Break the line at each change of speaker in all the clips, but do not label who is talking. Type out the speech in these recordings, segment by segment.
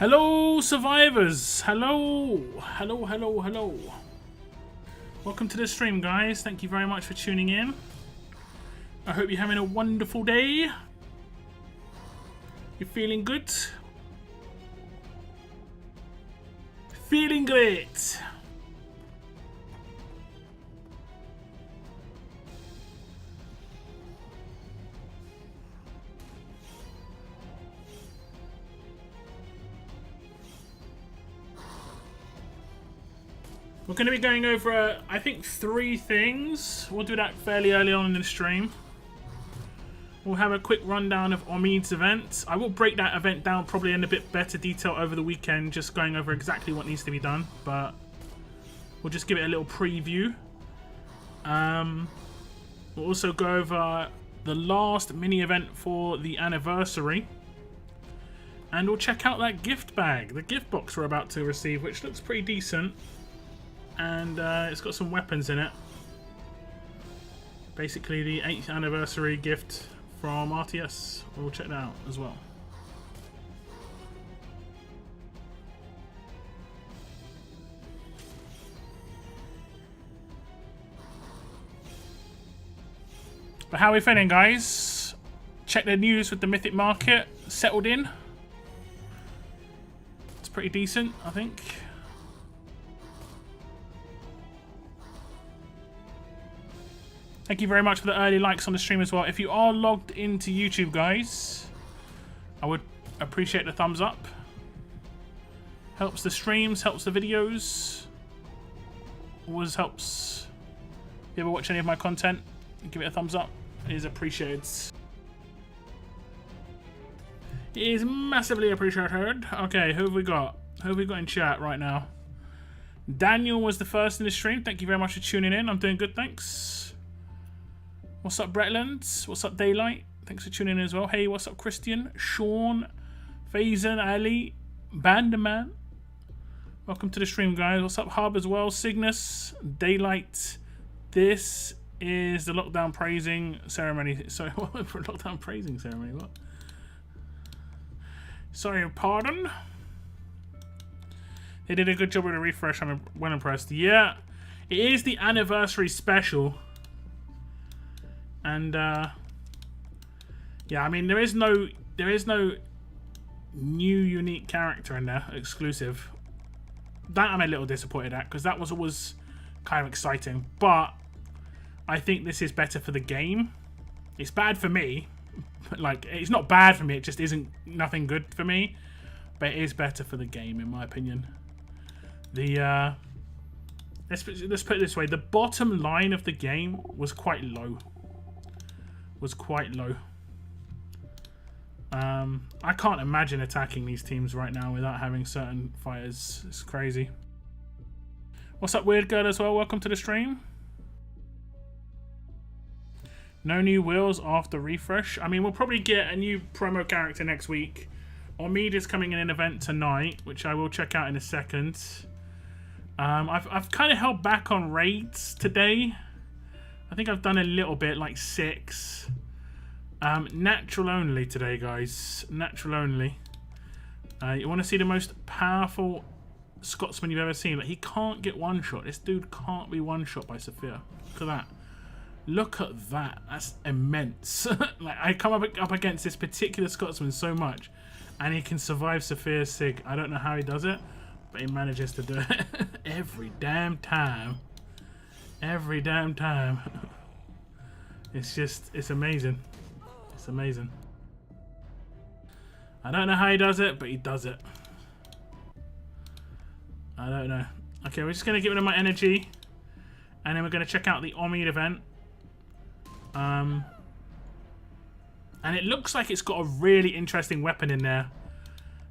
Hello, survivors! Hello! Hello, hello, hello. Welcome to the stream, guys. Thank you very much for tuning in. I hope you're having a wonderful day. You're feeling good? Feeling great! We're going to be going over, I think, 3 things. We'll do that fairly early on in the stream. We'll have a quick rundown of Omid's event. I will break that event down probably in a bit better detail over the weekend, just going over exactly what needs to be done. But we'll just give it a little preview. We'll also go over the last mini event for the anniversary. And we'll check out that gift bag, the gift box we're about to receive, which looks pretty decent. And it's got some weapons in it. Basically the 8th anniversary gift from RTS. We'll check that out as well. But how are we feeling, guys? Check the news with the Mythic Market. Settled in. It's pretty decent, I think. Thank you very much for the early likes on the stream as well. If you are logged into YouTube, guys, I would appreciate the thumbs up. Helps the streams, helps the videos. Always helps. If you ever watch any of my content, give it a thumbs up. It is appreciated. It is massively appreciated. Okay, who have we got? Who have we got in chat right now? Daniel was the first in the stream. Thank you very much for tuning in. I'm doing good, thanks. What's up, Bretland? What's up, Daylight? Thanks for tuning in as well. Hey, what's up, Christian? Sean, Faison, Ali, Banderman. Welcome to the stream, guys. What's up, Hub as well? Cygnus, Daylight. This is the lockdown praising ceremony. Sorry, what for lockdown praising ceremony? What? Sorry, pardon? They did a good job with the refresh. I'm well impressed. Yeah, it is the anniversary special. And yeah, I mean there is no new unique character in there exclusive. That I'm a little disappointed at, because that was always kind of exciting. But I think this is better for the game. It's bad for me. Like, it's not bad for me, it just isn't nothing good for me. But it is better for the game, in my opinion. The let's put it this way: the bottom line of the game was quite low. I can't imagine attacking these teams right now without having certain fighters. It's crazy. What's up, Weird Girl, as well? Welcome to the stream. No new wheels after refresh. I mean, we'll probably get a new promo character next week. Omid is coming in an event tonight, which I will check out in a second. I've kind of held back on raids today. I think I've done a little bit, like 6. Natural only today, guys. Natural only. You want to see the most powerful Scotsman you've ever seen? Like, he can't get one shot. This dude can't be one shot by Sophia. Look at that. Look at that. That's immense. Like, I come up against this particular Scotsman so much, and he can survive Sophia's Sig. I don't know how he does it, but he manages to do it every damn time. Every damn time. It's amazing. It's amazing. I don't know how he does it, but he does it. I don't know. Okay, we're just going to get rid of my energy. And then we're going to check out the Omid event. And it looks like it's got a really interesting weapon in there.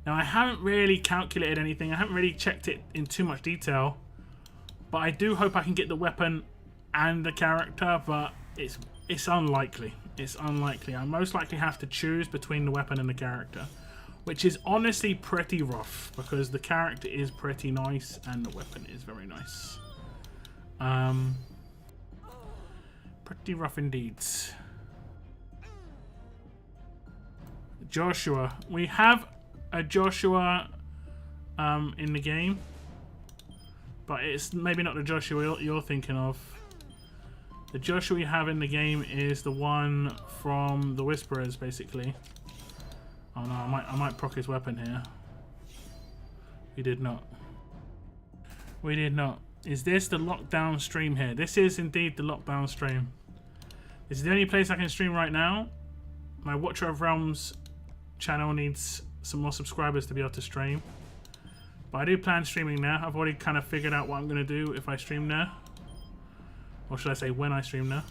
Now, I haven't really calculated anything. I haven't really checked it in too much detail. But I do hope I can get the weapon and the character, but it's unlikely. It's unlikely. I most likely have to choose between the weapon and the character, which is honestly pretty rough, because the character is pretty nice and the weapon is very nice. Pretty rough indeed. Joshua. We have a Joshua in the game. But it's maybe not the Joshua you're thinking of. The Joshua we have in the game is the one from the Whisperers, basically. Oh no, I might proc his weapon here. We did not. We did not. Is this the lockdown stream here? This is indeed the lockdown stream. This is the only place I can stream right now. My Watcher of Realms channel needs some more subscribers to be able to stream. But I do plan streaming now. I've already kind of figured out what I'm going to do if I stream now. Or should I say when I stream now.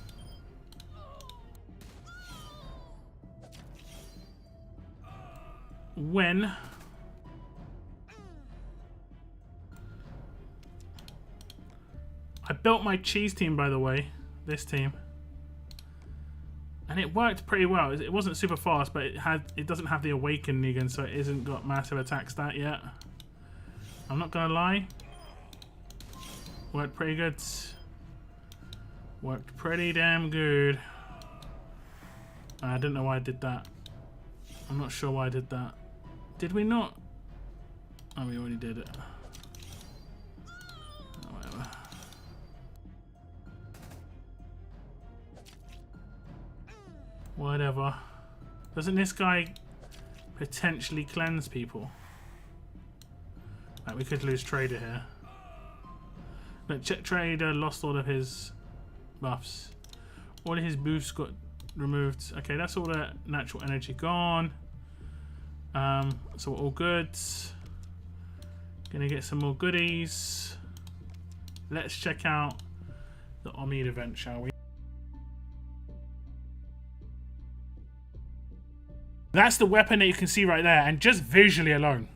When I built my cheese team, by the way, this team, and it worked pretty well. It wasn't super fast, but it doesn't have the awakened Negan, so it isn't got massive attack stat yet. I'm not gonna lie, worked pretty good. Worked pretty damn good. I didn't know why I did that. I'm not sure why I did that. Did we not? Oh, we already did it. Oh, whatever. Whatever. Doesn't this guy potentially cleanse people? Right, we could lose Trader here. Look, Trader lost all of his buffs. All of his boosts got removed. Okay, that's all the natural energy gone. So we're all good. Gonna get some more goodies. Let's check out the Omid event, shall we? That's the weapon that you can see right there, and just visually alone,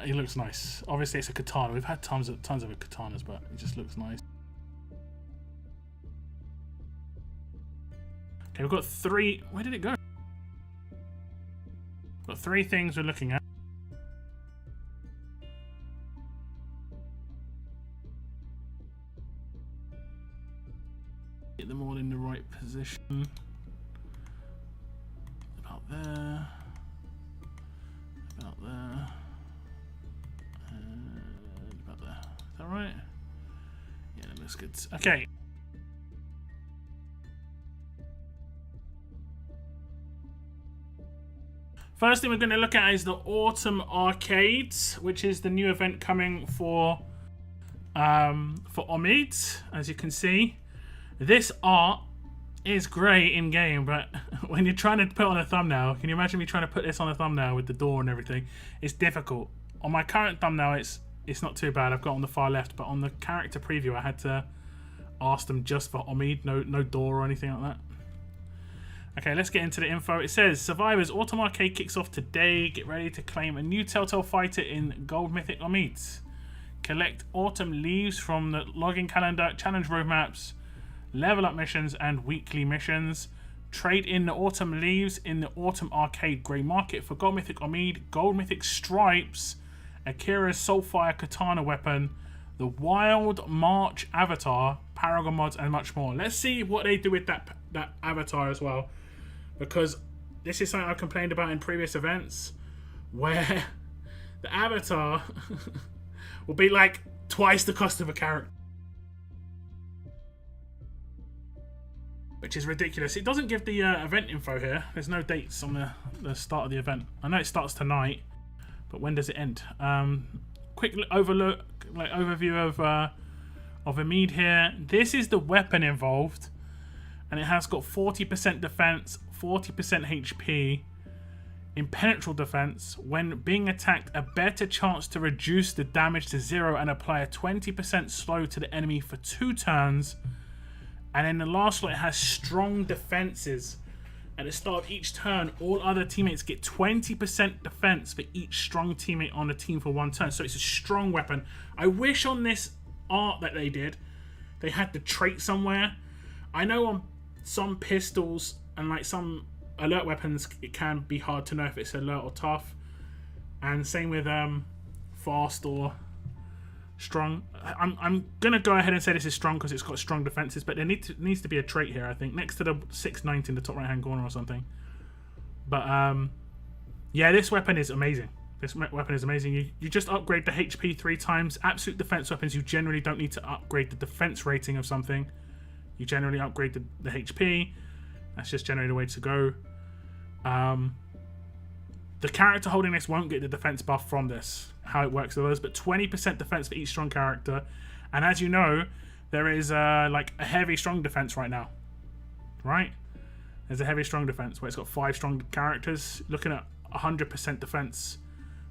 it looks nice. Obviously, it's a katana. We've had tons of katanas, but it just looks nice. Okay, we've got 3. Where did it go? We've got 3 things we're looking at. Get them all in the right position. About there. About there. And about there. Is that right? Yeah, that looks good. Okay. First thing we're going to look at is the Autumn Arcades, which is the new event coming for Omid. As you can see, this art is great in game, but when you're trying to put on a thumbnail, can you imagine me trying to put this on a thumbnail with the door and everything? It's difficult. On my current thumbnail, it's not too bad. I've got on the far left, but on the character preview, I had to ask them just for Omid, no door or anything like that. Okay, let's get into the info. It says, Survivors Autumn Arcade kicks off today. Get ready to claim a new Telltale fighter in Gold Mythic Omid. Collect Autumn Leaves from the login calendar, challenge roadmaps, level up missions, and weekly missions. Trade in the Autumn Leaves in the Autumn Arcade Grey Market for Gold Mythic Omid, Gold Mythic Stripes, Akira's Soulfire Katana weapon, the Wild March avatar, Paragon mods, and much more. Let's see what they do with that avatar as well. Because this is something I've complained about in previous events, where the avatar will be like twice the cost of a character, which is ridiculous. It doesn't give the event info here. There's no dates on the start of the event. I know it starts tonight, but when does it end? Quick overview of Omid here. This is the weapon involved, and it has got 40% defense, 40% HP, impenetrable defense. When being attacked, a better chance to reduce the damage to 0 and apply a 20% slow to the enemy for 2 turns. And in the last slot, it has strong defenses. At the start of each turn, all other teammates get 20% defense for each strong teammate on the team for 1 turn. So it's a strong weapon. I wish on this art that they did, they had the trait somewhere. I know on some pistols and like some alert weapons, it can be hard to know if it's alert or tough. And same with fast or strong. I'm gonna go ahead and say this is strong because it's got strong defenses, but there needs to be a trait here, I think, next to the 690 in the top right hand corner or something. But yeah, this weapon is amazing. This weapon is amazing. You just upgrade the HP 3 times. Absolute defense weapons, you generally don't need to upgrade the defense rating of something. You generally upgrade the HP. That's just generally the way to go. The character holding this won't get the defense buff from this. How it works with those, but 20% defense for each strong character. And as you know, there is like a heavy strong defense right now. Right? There's a heavy strong defense where it's got 5 strong characters. Looking at 100% defense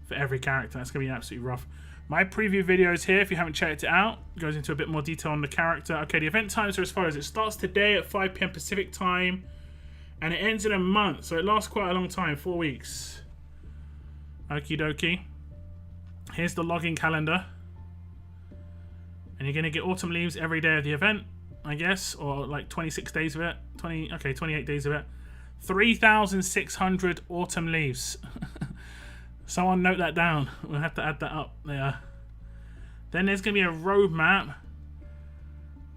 for every character. That's going to be absolutely rough. My preview video is here if you haven't checked it out. It goes into a bit more detail on the character. Okay, the event times are as follows. It starts today at 5 PM Pacific time and it ends in a month. So it lasts quite a long time, 4 weeks. Okie dokie. Here's the login calendar. And you're going to get autumn leaves every day of the event, I guess. Or like 26 days of it. 28 days of it. 3,600 autumn leaves. Someone note that down. We'll have to add that up there. Then there's going to be a roadmap.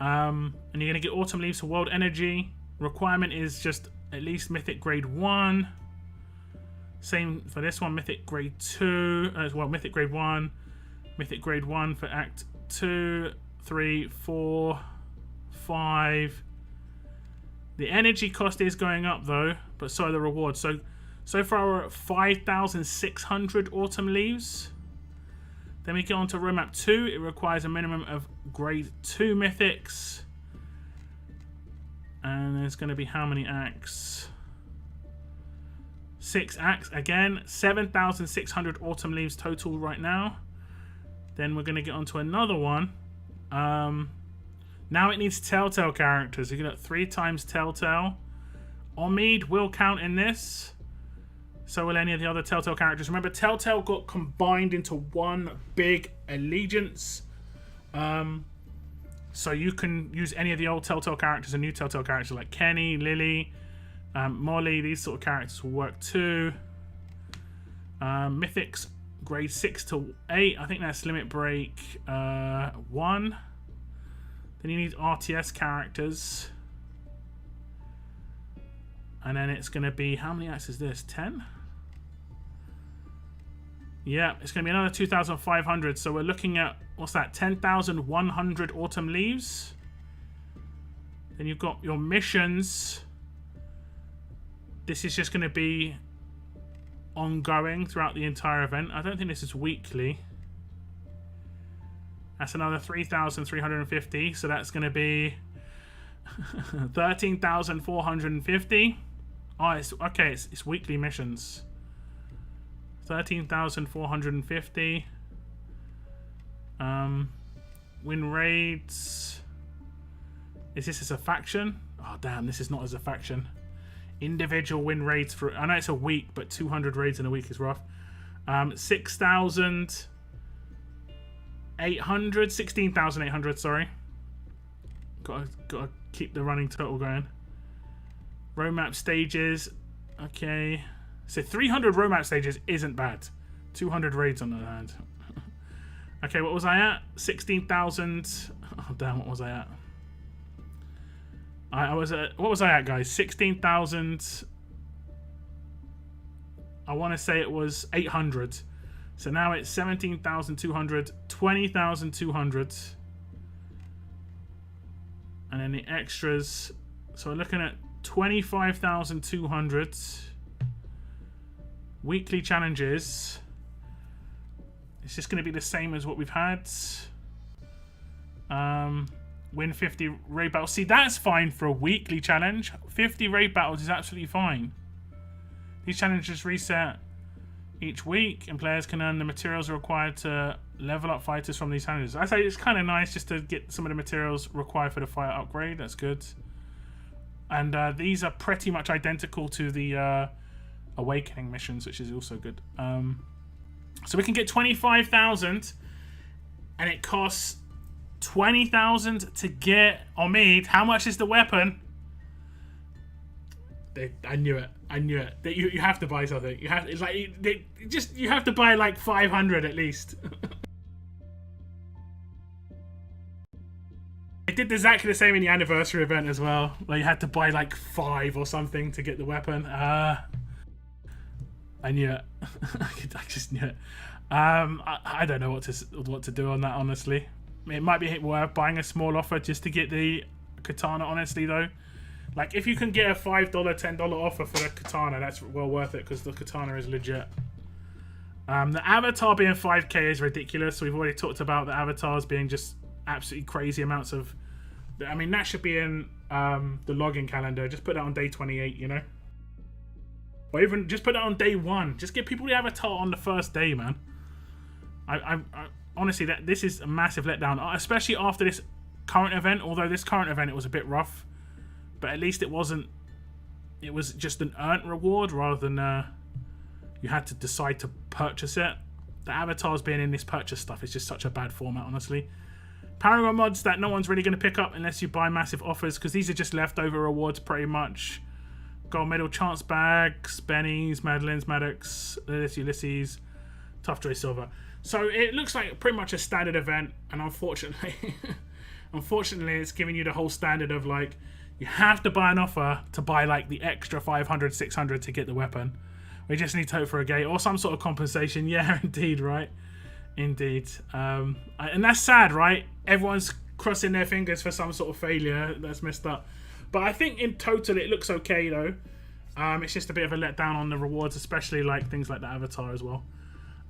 And you're going to get autumn leaves for world energy. Requirement is just at least mythic grade 1. Same for this one, mythic grade 2 as well. Mythic grade 1. Mythic grade 1 for act 2, 3, 4, 5. The energy cost is going up though, but so are the rewards. So far we're at 5,600 autumn leaves. Then we get on to roadmap 2. It requires a minimum of grade 2 mythics. And there's going to be how many acts? 6 acts. Again, 7,600 autumn leaves total right now. Then we're going to get on to another one. Now it needs Telltale characters. You get 3 times Telltale. Omid will count in this. So will any of the other Telltale characters. Remember, Telltale got combined into one big allegiance. So you can use any of the old Telltale characters and new Telltale characters like Kenny, Lily, Molly. These sort of characters will work too. Mythics grade 6 to 8. I think that's limit break 1. Then you need RTS characters. And then it's going to be, how many acts is this? 10? Yeah, it's going to be another 2,500. So we're looking at, what's that? 10,100 autumn leaves. Then you've got your missions. This is just going to be ongoing throughout the entire event. I don't think this is weekly. That's another 3,350. So that's going to be 13,450. Oh, it's okay. It's weekly missions. 13,450. Win raids. Is this as a faction? Oh damn! This is not as a faction. Individual win raids for. I know it's a week, but 200 raids in a week is rough. 6,800. 16,800. Sorry. Gotta keep the running total going. Roadmap stages. Okay. So 300 roadmap stages isn't bad. 200 raids on the other hand. Okay, what was I at? 16,000. Oh damn, what was I at? I was at, what was I at, guys? 16,000. I want to say it was 800. So now it's 17,200, 20,200. And then the extras. So we're looking at 25,200. Weekly challenges. It's just going to be the same as what we've had. Win 50 raid battles. See, that's fine for a weekly challenge. 50 raid battles is absolutely fine. These challenges reset each week, and players can earn the materials required to level up fighters from these challenges. I say it's kind of nice just to get some of the materials required for the fire upgrade. That's good. And these are pretty much identical to the awakening missions, which is also good. So we can get 25,000, and it costs 20,000 to get Omid. How much is the weapon? I knew it. I knew it. You have to buy something. You have. It's like you have to buy like 500 at least. I did exactly the same in the anniversary event as well, where you had to buy like 5 or something to get the weapon. I knew it. I just knew it. I don't know what to do on that, honestly. It might be worth buying a small offer just to get the katana, honestly, though. Like, if you can get a $5, $10 offer for the katana, that's well worth it, because the katana is legit. The avatar being 5k is ridiculous. We've already talked about the avatars being just absolutely crazy amounts of... I mean, that should be in the login calendar. Just put that on day 28, you know? Or even just put that on day 1. Just give people the avatar on the first day, man. I honestly, this is a massive letdown, especially after this current event. Although this current event, it was a bit rough. But at least it wasn't... It was just an earned reward rather than... you had to decide to purchase it. The avatars being in this purchase stuff is just such a bad format, honestly. Paragon mods that no one's really going to pick up unless you buy massive offers, because these are just leftover rewards pretty much. Gold medal, chance bags, bennies, Madeline's, Maddox, Ulysses, Tough Joy Silver. So it looks like pretty much a standard event, and unfortunately, it's giving you the whole standard of like, you have to buy an offer to buy like the extra 500, 600 to get the weapon. We just need to hope for a gate or some sort of compensation. Yeah, indeed, right? Indeed. And that's sad, right? Everyone's crossing their fingers for some sort of failure. That's messed up. But I think in total it looks okay, though. It's just a bit of a letdown on the rewards, especially like things like the avatar as well.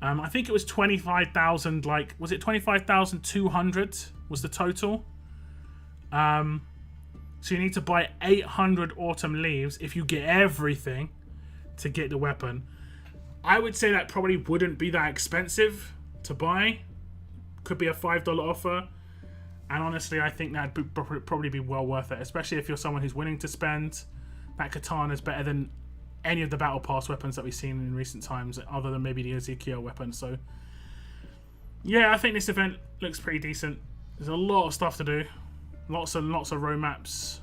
I think it was 25,000, like... Was it 25,200 was the total? So you need to buy 800 autumn leaves if you get everything to get the weapon. I would say that probably wouldn't be that expensive to buy. Could be a $5 offer. And honestly, I think that'd probably be well worth it, especially if you're someone who's willing to spend. That katana is better than any of the battle pass weapons that we've seen in recent times, other than maybe the Ezekiel weapon. So yeah, I think this event looks pretty decent. There's a lot of stuff to do. Lots and lots of road maps.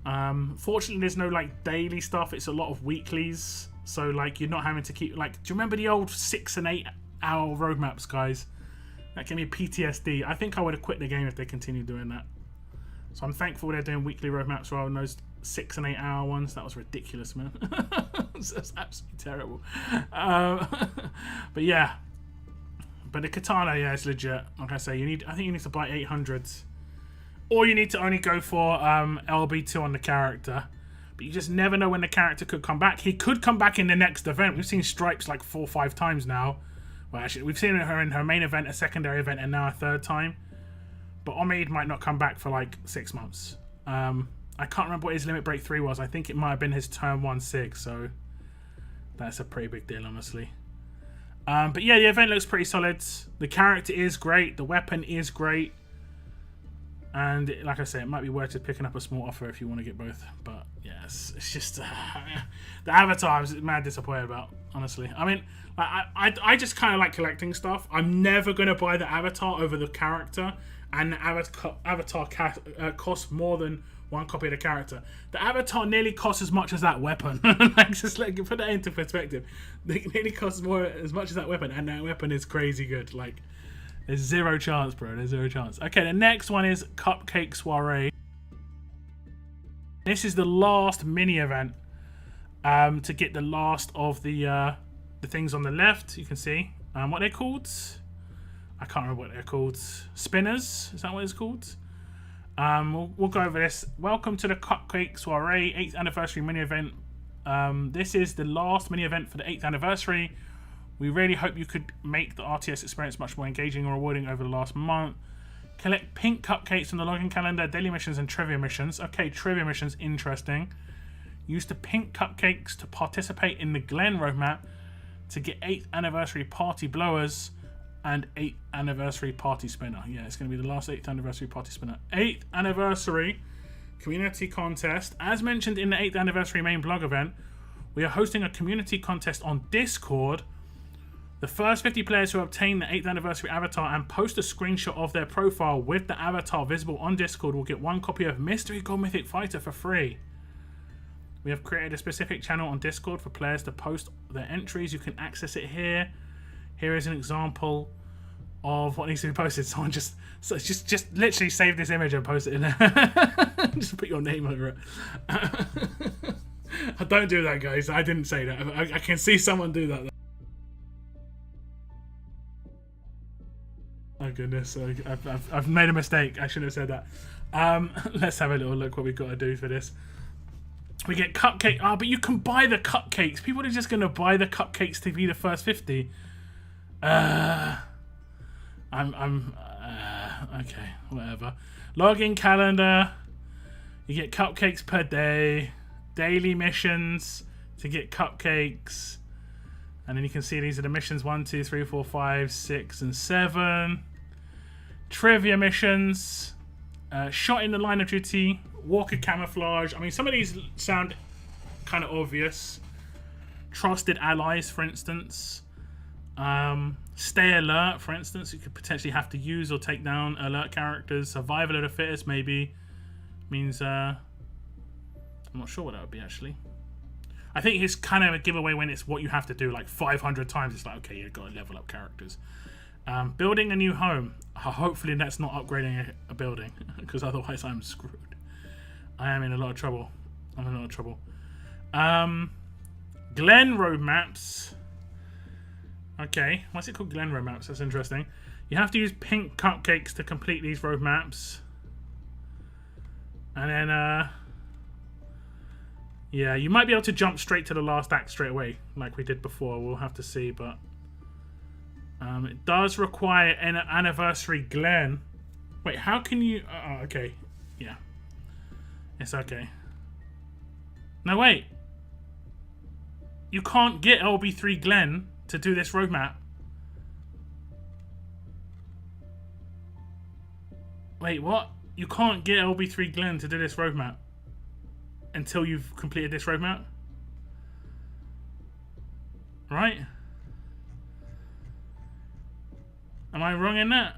Fortunately, there's no like daily stuff. It's a lot of weeklies. So like you're not having to keep like. Do you remember the old 6 and 8 hour road maps, guys? That gave me PTSD. I think I would have quit the game if they continued doing that. So I'm thankful they're doing weekly road maps rather than those 6 and 8 hour ones. That was ridiculous, man. That's absolutely terrible. But yeah. But the katana, yeah, it's legit. Like I say, I think you need to buy 800. Or you need to only go for LB2 on the character. But you just never know when the character could come back. He could come back in the next event. We've seen Stripes like 4 or 5 times now. Well, actually, we've seen her in her main event, a secondary event, and now a third time. But Omid might not come back for like 6 months. I can't remember what his limit break 3 was. I think it might have been his turn 1-6. So that's a pretty big deal, honestly. But yeah, the event looks pretty solid. The character is great. The weapon is great. And like I say, it might be worth just picking up a small offer if you want to get both. But yes, it's just the avatar I was mad disappointed about, honestly. I mean, I just kind of like collecting stuff. I'm never going to buy the avatar over the character. And the avatar costs more than one copy of the character. The avatar nearly costs as much as that weapon. Like, just like, put that into perspective. It nearly costs as much as that weapon. And that weapon is crazy good. Like... There's zero chance, bro. There's zero chance. Okay, the next one is Cupcake Soiree. This is the last mini event to get the last of the things on the left. You can see what they're called. I can't remember what they're called. Spinners. Is that what it's called? We'll go over this. Welcome to the Cupcake Soiree 8th anniversary mini event. This is the last mini event for the 8th anniversary. We really hope you could make the RTS experience much more engaging and rewarding over the last month. Collect pink cupcakes from the login calendar, daily missions and trivia missions. Okay, trivia missions, interesting. Use the pink cupcakes to participate in the Glen roadmap to get 8th anniversary party blowers and 8th anniversary party spinner. Yeah, it's going to be the last 8th anniversary party spinner. 8th anniversary community contest. As mentioned in the 8th anniversary main blog event, we are hosting a community contest on Discord. The first 50 players who obtain the 8th anniversary avatar and post a screenshot of their profile with the avatar visible on Discord will get 1 copy of Mystery God Mythic Fighter for free. We have created a specific channel on Discord for players to post their entries. You can access it here. Here is an example of what needs to be posted. Someone just literally save this image and post it in there. Just put your name over it. Don't do that, guys. I didn't say that. I can see someone do that. Oh goodness, I've made a mistake. I shouldn't have said that. Let's have a little look what we've got to do for this. We get Cupcake. Oh, but you can buy the cupcakes. People are just going to buy the cupcakes to be the first 50. Okay, whatever. Login calendar. You get cupcakes per day. Daily missions to get cupcakes. And then you can see these are the missions 1, 2, 3, 4, 5, 6, and 7. Trivia missions. Shot in the line of duty. Walker camouflage. I mean, some of these sound kind of obvious. Trusted allies, for instance. Stay alert, for instance. You could potentially have to use or take down alert characters. Survival of the fittest, maybe. Means, I'm not sure what that would be, actually. I think it's kind of a giveaway when it's what you have to do, like 500 times. It's like, okay, you've got to level up characters. Building a new home. Hopefully that's not upgrading a building, because otherwise I'm screwed. I am in a lot of trouble. I'm in a lot of trouble. Glen roadmaps. Okay, what's it called? Glen roadmaps. That's interesting. You have to use pink cupcakes to complete these roadmaps. And then, yeah, you might be able to jump straight to the last act straight away, like we did before. We'll have to see, but it does require an anniversary Glen. Wait, how can you? Oh, okay, yeah, it's okay. No, wait, you can't get LB3 Glen to do this roadmap. Wait, what? You can't get LB3 Glen to do this roadmap until you've completed this roadmap, right? Am I wrong in that?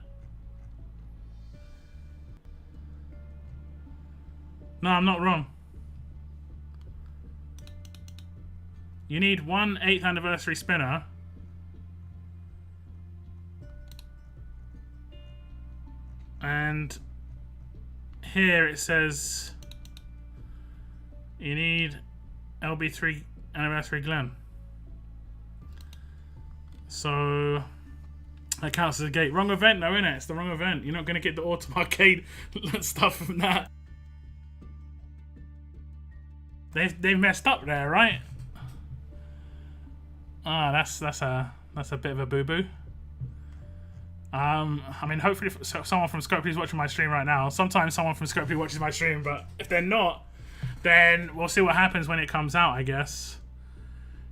No, I'm not wrong. You need 1 8th anniversary spinner. And here it says you need LB3 anniversary Glen. So that counts as a gate. Wrong event though, innit? It's the wrong event. You're not going to get the autumn arcade stuff from that. They've messed up there, right? Ah, that's a bit of a boo-boo. I mean, hopefully someone from Scopely is watching my stream right now. Sometimes someone from Scopely watches my stream, but if they're not, then we'll see what happens when it comes out, I guess.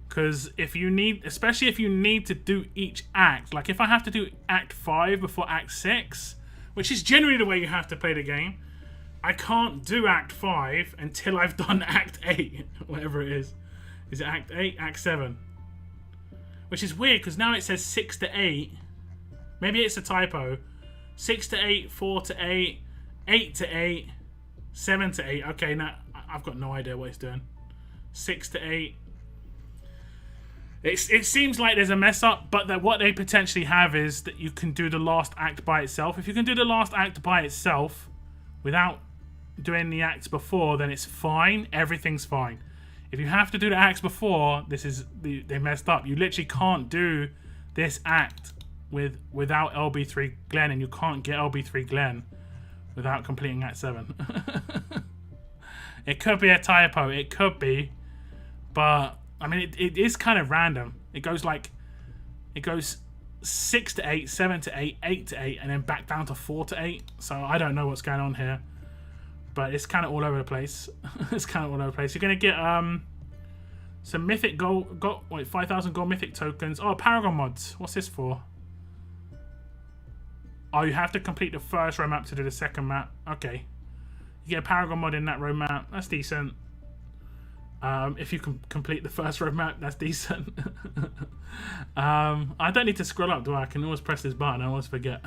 Because if you need, especially if you need to do each act, like if I have to do Act 5 before Act 6, which is generally the way you have to play the game, I can't do Act 5 until I've done Act 8, whatever it is. Is it Act 8? Act 7. Which is weird, because now it says 6 to 8. Maybe it's a typo. 6 to 8, 4 to 8, 8 to 8, 7 to 8. Okay, now I've got no idea what it's doing. 6 to 8. It seems like there's a mess up, but that what they potentially have is that you can do the last act by itself. If you can do the last act by itself without doing the acts before, then it's fine. Everything's fine. If you have to do the acts before, they messed up. You literally can't do this act without LB3 Glen, and you can't get LB3 Glen without completing Act 7. It could be a typo. It could be, but I mean, it is kind of random. It goes 6 to 8, 7 to 8, 8 to 8, and then back down to 4 to 8. So I don't know what's going on here, but it's kind of all over the place. It's kind of all over the place. You're gonna get some mythic gold. 5,000 gold mythic tokens. Oh, Paragon mods. What's this for? Oh, you have to complete the first road map to do the second map. Okay. You get a Paragon mod in that road map. That's decent. If you can complete the first road map, that's decent. I don't need to scroll up, do I? I can always press this button. I always forget.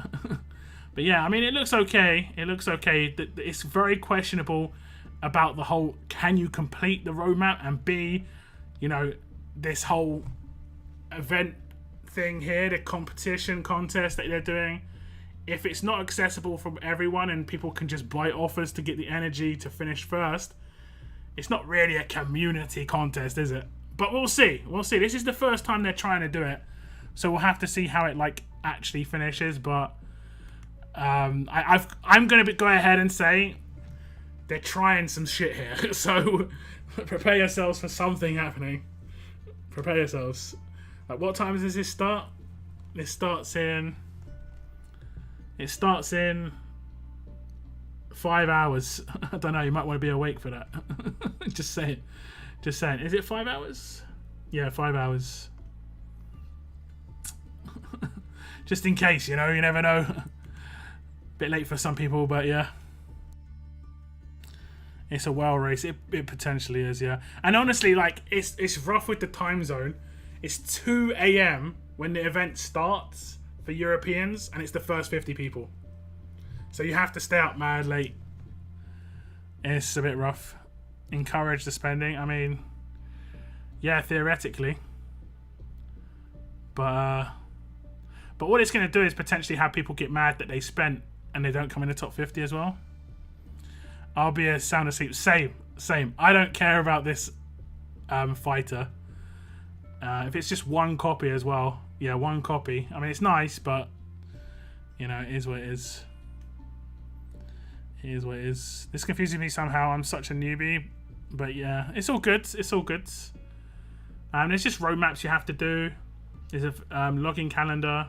But yeah, I mean, it looks okay. It looks okay. It's very questionable about the whole, can you complete the roadmap? And B, you know, this whole event thing here, the competition contest that they're doing. If it's not accessible from everyone and people can just buy offers to get the energy to finish first, it's not really a community contest, is it? But we'll see. We'll see. This is the first time they're trying to do it, so we'll have to see how it like actually finishes. But I'm gonna go ahead and say they're trying some shit here. So prepare yourselves for something happening. Prepare yourselves. Like, what time does this start? It starts in 5 hours. I don't know, you might want to be awake for that. Just saying. Is it 5 hours? Yeah, 5 hours. Just in case, you know, you never know. Bit late for some people, but yeah. It's a well race. It potentially is, yeah. And honestly, like, it's rough with the time zone. It's 2 a.m. when the event starts for Europeans, and it's the first 50 people. So you have to stay up mad late. It's a bit rough. Encourage the spending. I mean, yeah, theoretically. But what it's going to do is potentially have people get mad that they spent and they don't come in the top 50 as well. I'll be a sound asleep. Same. I don't care about this fighter. If it's just one copy as well. Yeah, one copy. I mean, it's nice, but, you know, it is what it is. It is what it is. This confuses me somehow. I'm such a newbie. But yeah, it's all good. It's all good. There's just roadmaps you have to do. There's a login calendar.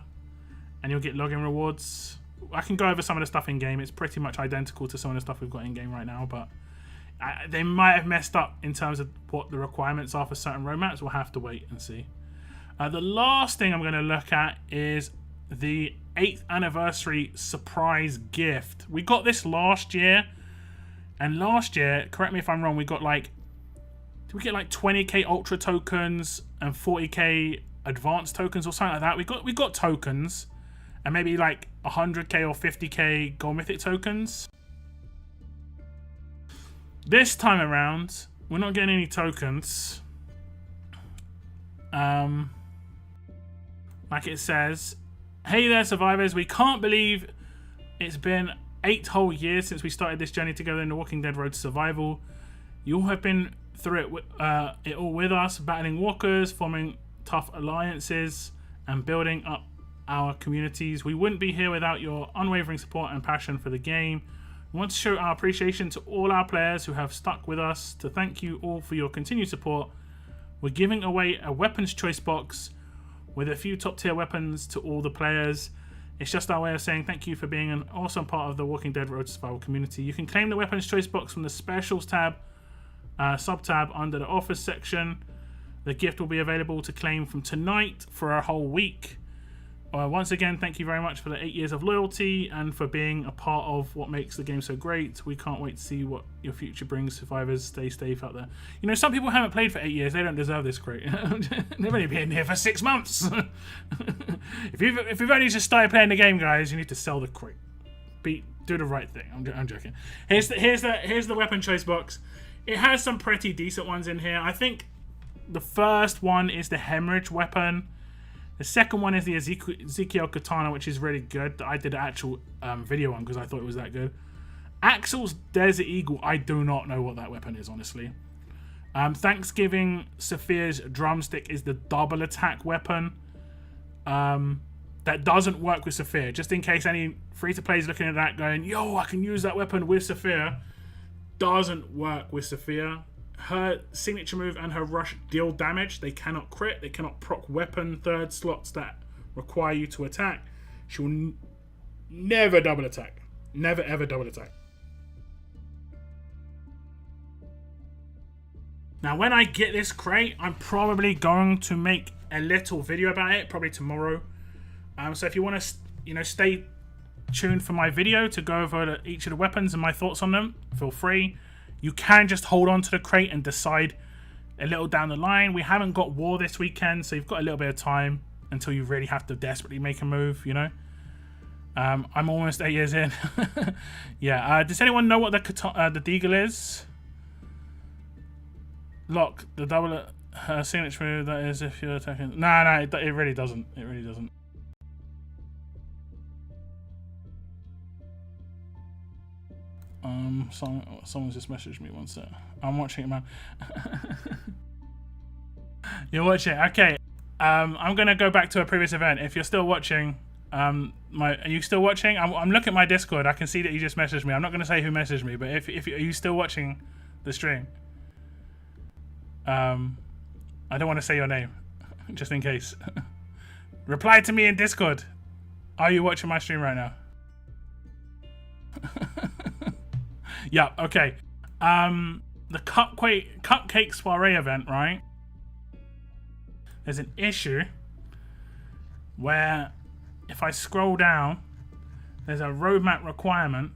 And you'll get login rewards. I can go over some of the stuff in game. It's pretty much identical to some of the stuff we've got in game right now, but they might have messed up in terms of what the requirements are for certain roadmaps. We'll have to wait and see. The last thing I'm going to look at is the 8th anniversary surprise gift. We got this last year, and last year, correct me if I'm wrong, we got like, did we get like 20k ultra tokens and 40k advanced tokens or something like that? We got tokens. And maybe like 100k or 50k gold mythic tokens. This time around, we're not getting any tokens. Like it says, hey there survivors, we can't believe it's been 8 whole years since we started this journey together in the Walking Dead Road to Survival. You all have been through it all with us, battling walkers, forming tough alliances, and building up our communities. We wouldn't be here without your unwavering support and passion for the game. We want to show our appreciation to all our players who have stuck with us. To thank you all for your continued support, we're giving away a weapons choice box with a few top tier weapons to all the players. It's just our way of saying thank you for being an awesome part of the Walking Dead Road to Survival community. You can claim the weapons choice box from the specials tab, sub-tab under the offers section. The gift will be available to claim from tonight for a whole week. Once again, thank you very much for the 8 years of loyalty and for being a part of what makes the game so great. We can't wait to see what your future brings. Survivors, stay safe out there. You know, some people haven't played for 8 years. They don't deserve this crate. They've only been here for 6 months. If you've only just started playing the game, guys, you need to sell the crate. Do the right thing. I'm joking. Here's the weapon choice box. It has some pretty decent ones in here. I think the first one is the hemorrhage weapon. The second one is the Ezekiel Katana, which is really good. I did an actual video on because I thought it was that good. Axel's Desert Eagle, I do not know what that weapon is, honestly. Thanksgiving Sophia's Drumstick is the double attack weapon. That doesn't work with Sophia. Just in case any free-to-play is looking at that going, yo, I can use that weapon with Sophia. Doesn't work with Sophia. Her signature move and her rush deal damage. They cannot crit. They cannot proc weapon third slots that require you to attack. She will never double attack. Never ever double attack. Now when I get this crate, I'm probably going to make a little video about it, probably tomorrow. So if you want to, stay tuned for my video to go over each of the weapons and my thoughts on them, feel free. You can just hold on to the crate and decide a little down the line. We haven't got war this weekend, so you've got a little bit of time until you really have to desperately make a move, you know. I'm almost 8 years in. Yeah. Does anyone know what the deagle is? Lock the double signature move. That is if you're attacking. No, it really doesn't. It really doesn't. Someone's just messaged me. One sec. I'm watching it, man. You're watching. Okay. I'm gonna go back to a previous event. If you're still watching, are you still watching? I'm looking at my Discord. I can see that you just messaged me. I'm not gonna say who messaged me, but if are you still watching the stream? I don't want to say your name, just in case. Reply to me in Discord. Are you watching my stream right now? Yeah, okay. The Cupcake soiree event, right? There's an issue where if I scroll down, there's a roadmap requirement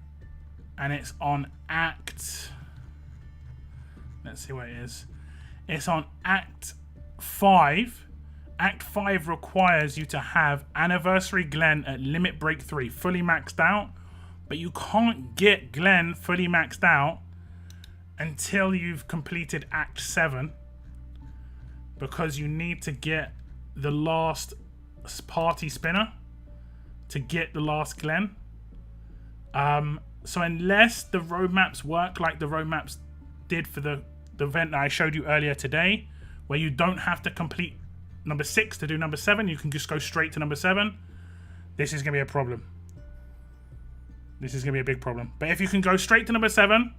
and it's on Act. Let's see what it is. It's on Act 5. Act 5 requires you to have Anniversary Glenn at Limit Break 3 fully maxed out, but you can't get Glenn fully maxed out until you've completed Act 7, because you need to get the last party spinner to get the last Glenn. So unless the roadmaps work like the roadmaps did for the event that I showed you earlier today, where you don't have to complete number 6 to do number 7, you can just go straight to number 7, this is going to be a problem. This is going to be a big problem. But if you can go straight to number 7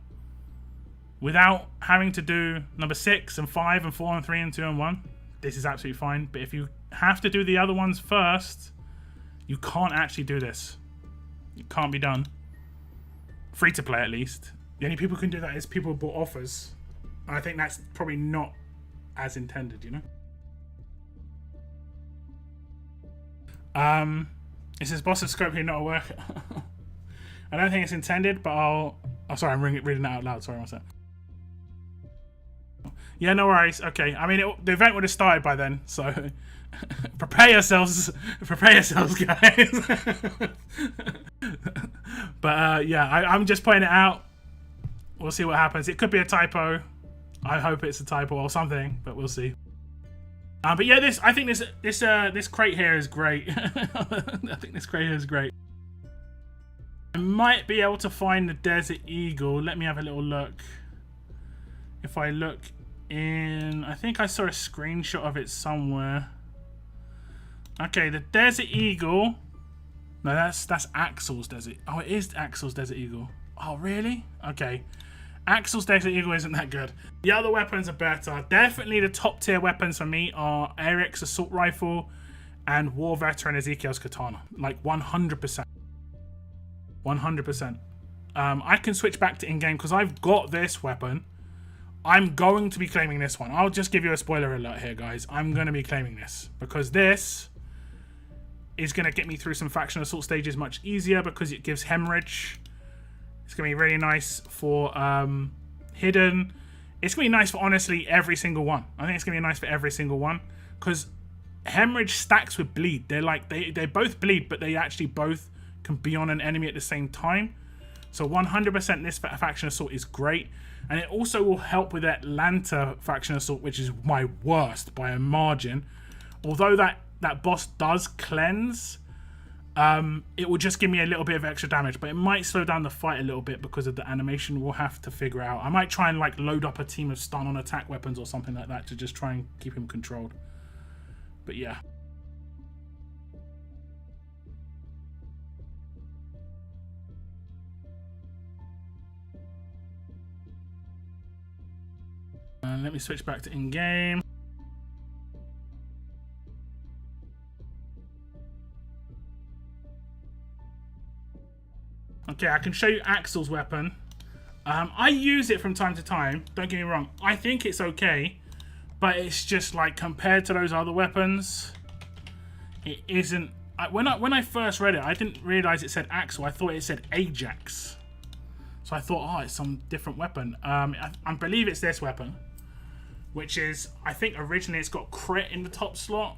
without having to do number 6 and 5 and 4 and 3 and 2 and 1, this is absolutely fine. But if you have to do the other ones first, you can't actually do this. It can't be done. Free to play, at least. The only people who can do that is people who bought offers. And I think that's probably not as intended, you know? It says boss of scope here, not a worker. I don't think it's intended, but I'll... Oh, sorry, I'm reading that out loud. Sorry, one sec. Yeah, no worries. Okay, I mean, the event would have started by then, so prepare yourselves, guys. But yeah, I'm just pointing it out. We'll see what happens. It could be a typo. I hope it's a typo or something, but we'll see. But yeah, I think this crate here is great. I think this crate here is great. I might be able to find the Desert Eagle. Let me have a little look. If I look in... I think I saw a screenshot of it somewhere. Okay, the Desert Eagle... No, that's Axel's Desert... Oh, it is Axel's Desert Eagle. Oh, really? Okay. Axel's Desert Eagle isn't that good. The other weapons are better. Definitely the top tier weapons for me are Eric's Assault Rifle and War Veteran Ezekiel's Katana. Like 100%. 100%. I can switch back to in-game because I've got this weapon. I'm going to be claiming this one. I'll just give you a spoiler alert here, guys. I'm going to be claiming this because this is going to get me through some faction assault stages much easier because it gives hemorrhage. It's going to be really nice for hidden. It's going to be nice for, honestly, every single one. I think it's going to be nice for every single one because hemorrhage stacks with bleed. They're like, they both bleed, but they actually both can be on an enemy at the same time. So 100% this faction assault is great. And it also will help with Atlanta faction assault, which is my worst by a margin. Although that boss does cleanse, it will just give me a little bit of extra damage, but it might slow down the fight a little bit because of the animation. We'll have to figure out. I might try and like load up a team of stun on attack weapons or something like that to just try and keep him controlled. But yeah. Let me switch back to in-game. Okay, I can show you Axel's weapon. I use it from time to time. Don't get me wrong. I think it's okay, but it's just like compared to those other weapons, it isn't. When I first read it, I didn't realize it said Axel. I thought it said Ajax. So I thought, oh, it's some different weapon. I believe it's this weapon, which is, I think originally it's got crit in the top slot.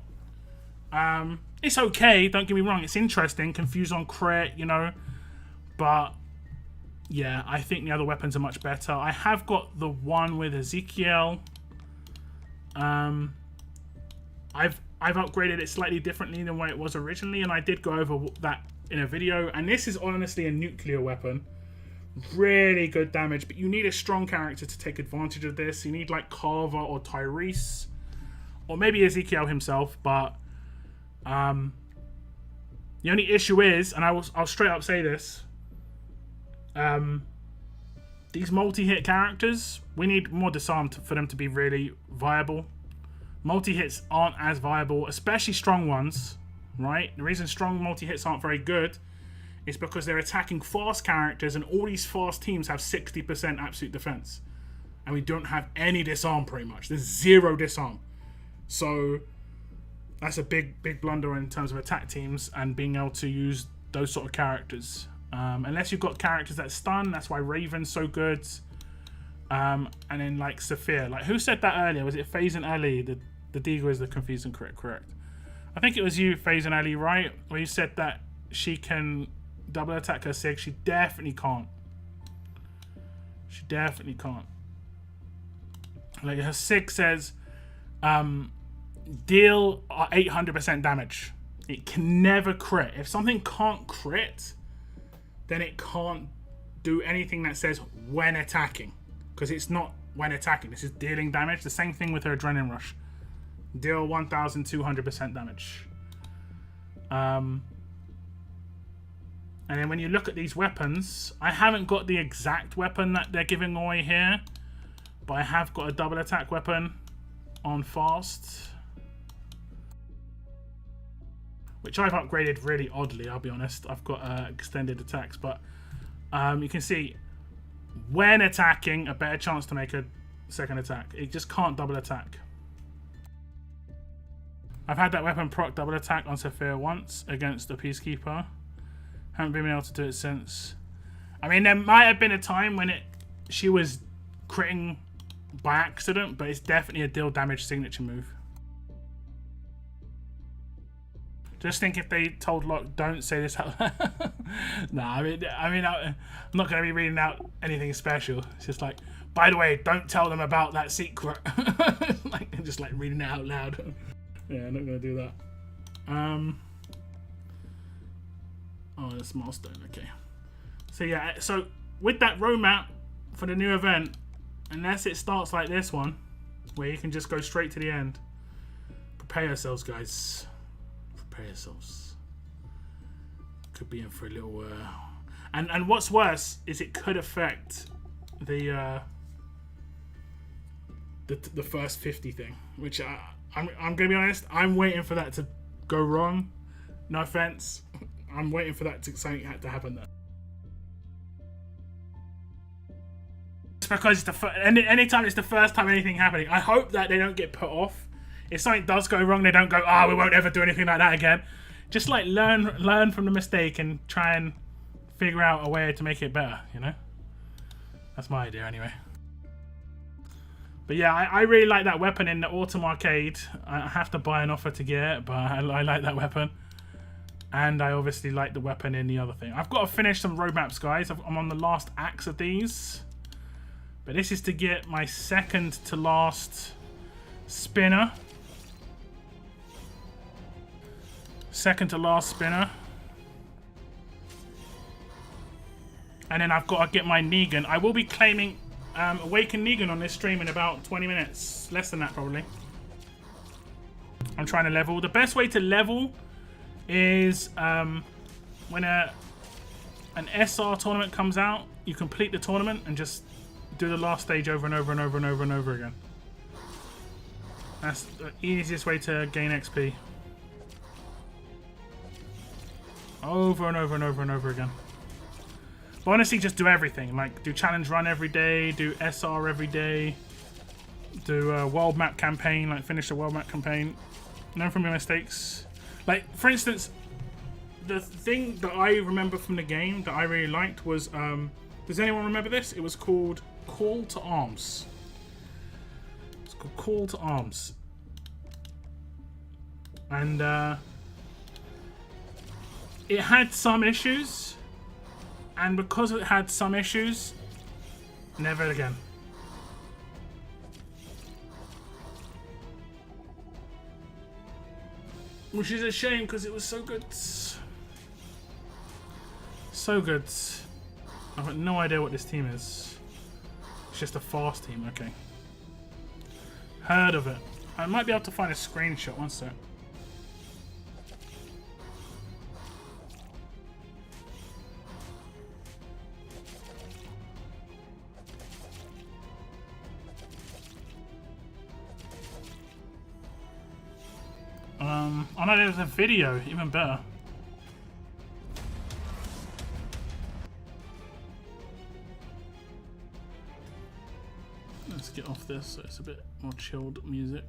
It's okay. Don't get me wrong. It's interesting. Confused on crit, you know. But yeah, I think the other weapons are much better. I have got the one with Ezekiel. I've upgraded it slightly differently than what it was originally, and I did go over that in a video. And this is honestly a nuclear weapon, Really good damage, but you need a strong character to take advantage of this. You need like Carver or Tyrese, or maybe Ezekiel himself. But the only issue is, and I'll straight up say this, these multi-hit characters, we need more disarm for them to be really viable. Multi-hits aren't as viable, especially strong ones, right? The reason strong multi-hits aren't very good is because they're attacking fast characters, and all these fast teams have 60% absolute defense. And we don't have any disarm pretty much. There's 0 disarm. So that's a big blunder in terms of attack teams and being able to use those sort of characters. Unless you've got characters that stun, that's why Raven's so good. And then like Saphir. Like, who said that earlier? Was it FaZe and Ali? The Deagle is the confusing correct. I think it was you, FaZe and Ali, right? Where you said that she can double attack her Sig. She definitely can't. She definitely can't. Like, her Sig says, deal 800% damage. It can never crit. If something can't crit, then it can't do anything that says when attacking. Because it's not when attacking. This is dealing damage. The same thing with her Adrenaline Rush. Deal 1,200% damage. And then when you look at these weapons, I haven't got the exact weapon that they're giving away here, but I have got a double attack weapon on fast, which I've upgraded really oddly, I'll be honest. I've got extended attacks, but you can see when attacking, a better chance to make a second attack. It just can't double attack. I've had that weapon proc double attack on Saphir once against a Peacekeeper. Haven't been able to do it since. I mean, there might have been a time when she was critting by accident, but it's definitely a deal damage signature move. Just think if they told Locke, don't say this out loud. No, I mean, I'm not going to be reading out anything special. It's just like, by the way, don't tell them about that secret. Like, just like reading it out loud. Yeah, I'm not going to do that. Oh, that's milestone. Okay. So yeah, so with that roadmap for the new event, unless it starts like this one, where you can just go straight to the end, prepare yourselves, guys. Prepare yourselves. Could be in for a little. And what's worse is it could affect the first 50 thing, which I'm gonna be honest. I'm waiting for that to go wrong. No offense. I'm waiting for that something to happen there. It's because it's anytime it's the first time anything happening, I hope that they don't get put off. If something does go wrong, they don't go, "Ah, we won't ever do anything like that again." Just like learn from the mistake and try and figure out a way to make it better. You know, that's my idea anyway. But yeah, I really like that weapon in the Autumn Arcade. I have to buy an offer to get it, but I like that weapon. And I obviously like the weapon in the other thing. I've got to finish some roadmaps, guys. I'm on the last acts of these. But this is to get my second to last spinner. Second to last spinner. And then I've got to get my Negan. I will be claiming Awaken Negan on this stream in about 20 minutes. Less than that, probably. I'm trying to level. The best way to level is when an SR tournament comes out, you complete the tournament and just do the last stage over and over and over and over and over again. That's the easiest way to gain XP. Over and over and over and over again. But honestly, just do everything. Like, do challenge run every day, do SR every day, do a world map campaign, like finish the world map campaign. Learn from your mistakes. Like, for instance, the thing that I remember from the game that I really liked was, does anyone remember this? It was called Call to Arms. It's called Call to Arms. And it had some issues. And because it had some issues, never again. Which is a shame because it was so good. So good. I've got no idea what this team is. It's just a fast team, okay. Heard of it. I might be able to find a screenshot, one sec. Oh no, there's a video, even better. Let's get off this so it's a bit more chilled music.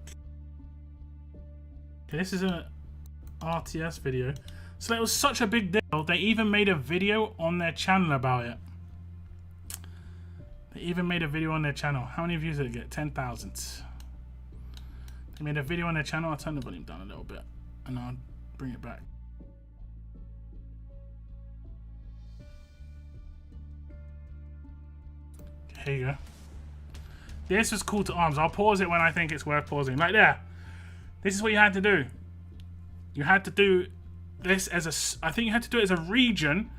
Okay, this is an RTS video. So it was such a big deal, they even made a video on their channel about it. They even made a video on their channel. How many views did it get? 10,000. They made a video on their channel. I'll turn the volume down a little bit and I'll bring it back. Here you go. This was Call to Arms. I'll pause it when I think it's worth pausing. Like there. This is what you had to do. You had to do this as a... I think you had to do it as a region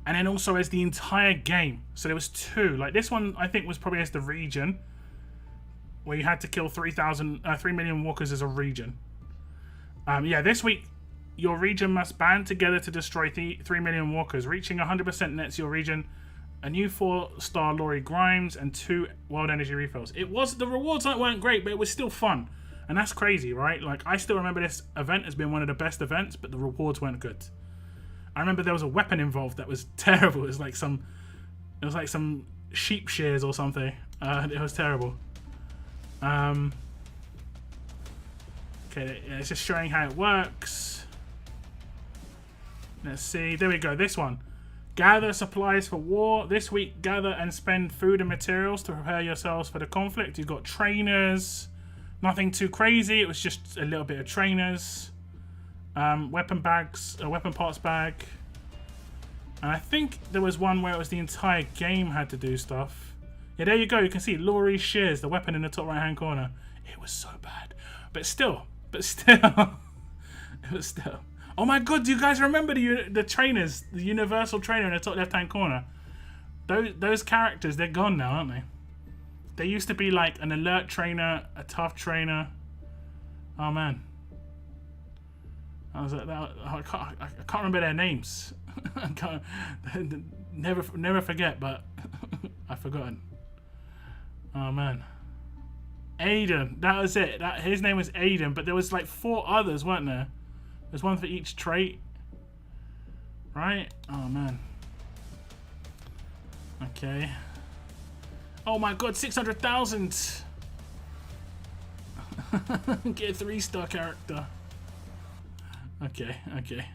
and then also as the entire game. So there was two. Like this one I think was probably as the region where you had to kill 3 million walkers as a region. Yeah, this week your region must band together to destroy 3 million walkers. Reaching 100% nets your region a new 4-star lorry Grimes and 2 world energy refills. It was, the rewards weren't great, but it was still fun. And that's crazy, right? Like, I still remember this event as being one of the best events, but the rewards weren't good. I remember there was a weapon involved that was terrible. It was like some sheep shears or something. It was terrible. Okay, it's just showing how it works. Let's see. There we go. This one. Gather supplies for war. This week, gather and spend food and materials to prepare yourselves for the conflict. You've got trainers. Nothing too crazy. It was just a little bit of trainers. Weapon bags. A weapon parts bag. And I think there was one where it was the entire game had to do stuff. Yeah, there you go. You can see Laurie Shears, the weapon in the top right-hand corner. It was so bad. But still. It was still. Oh my god, do you guys remember the trainers? The universal trainer in the top left-hand corner? Those characters, they're gone now, aren't they? They used to be like an alert trainer, a tough trainer. Oh man. I can't remember their names. Never forget, but I've forgotten. Oh man. Aiden, that was it. His name was Aiden, but there was like 4 others, weren't there? There's one for each trait. Right? Oh man. Okay. Oh my god, 600,000! Get a 3-star character. Okay, okay.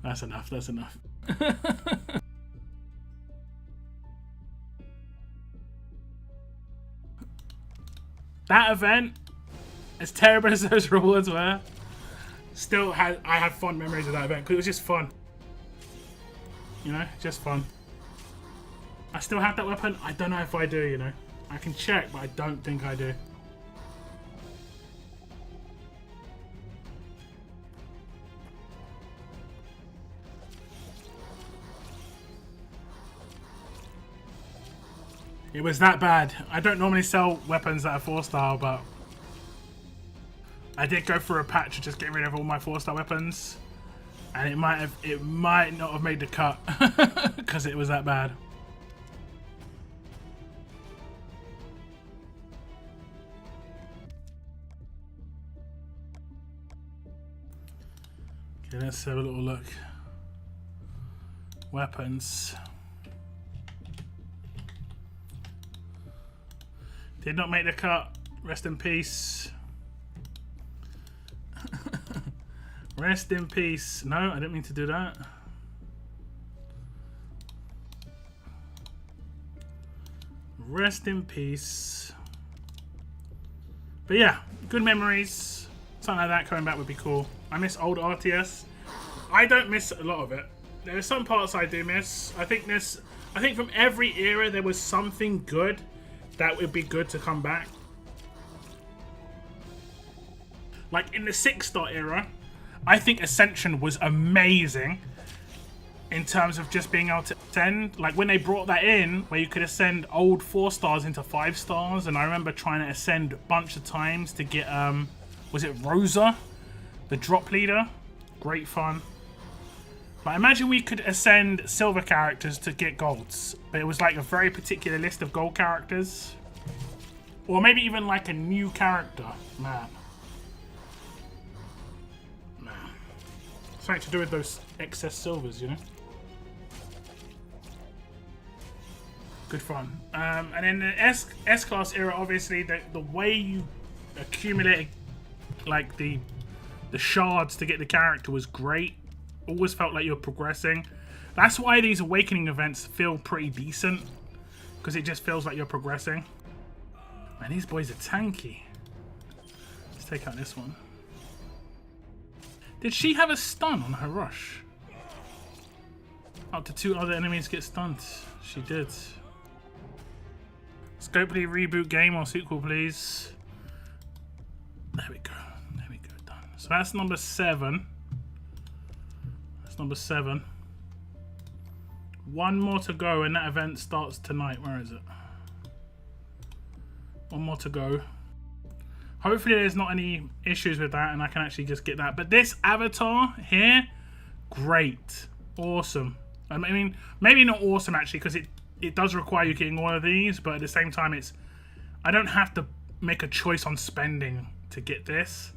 That's enough, that's enough. That event, as terrible as those rewards were, still I have fond memories of that event because it was just fun. You know, just fun. I still have that weapon. I don't know if I do, you know. I can check, but I don't think I do. It was that bad. I don't normally sell weapons that are 4-star, but I did go through a patch to just get rid of all my 4-star weapons, and it might not have made the cut because it was that bad. Okay, let's have a little look. Weapons. Did not make the cut. Rest in peace. Rest in peace. No, I didn't mean to do that. Rest in peace. But yeah, good memories. Something like that coming back would be cool. I miss old RTS. I don't miss a lot of it. There are some parts I do miss. I think from every era there was something good that would be good to come back. Like in the 6-star era, I think Ascension was amazing in terms of just being able to ascend. Like when they brought that in, where you could ascend old 4 stars into 5 stars, and I remember trying to ascend a bunch of times to get, was it Rosa? The drop leader? Great fun. But imagine we could ascend silver characters to get golds, but it was like a very particular list of gold characters. Or maybe even like a new character. Man. Something to do with those excess silvers, you know? Good fun. And in the S-Class era, obviously, the way you accumulate like the shards to get the character was great. Always felt like you were progressing. That's why these awakening events feel pretty decent, because it just feels like you're progressing. Man, these boys are tanky. Let's take out this one. Did she have a stun on her rush? Up to 2 other enemies get stunned. She did. Scopely reboot game or sequel, please. There we go. There we go. Done. So that's number 7. That's number 7. 1 more to go, and that event starts tonight. Where is it? 1 more to go. Hopefully there's not any issues with that and I can actually just get that. But this avatar here, great. Awesome. I mean, maybe not awesome actually, because it does require you getting all of these, but at the same time I don't have to make a choice on spending to get this.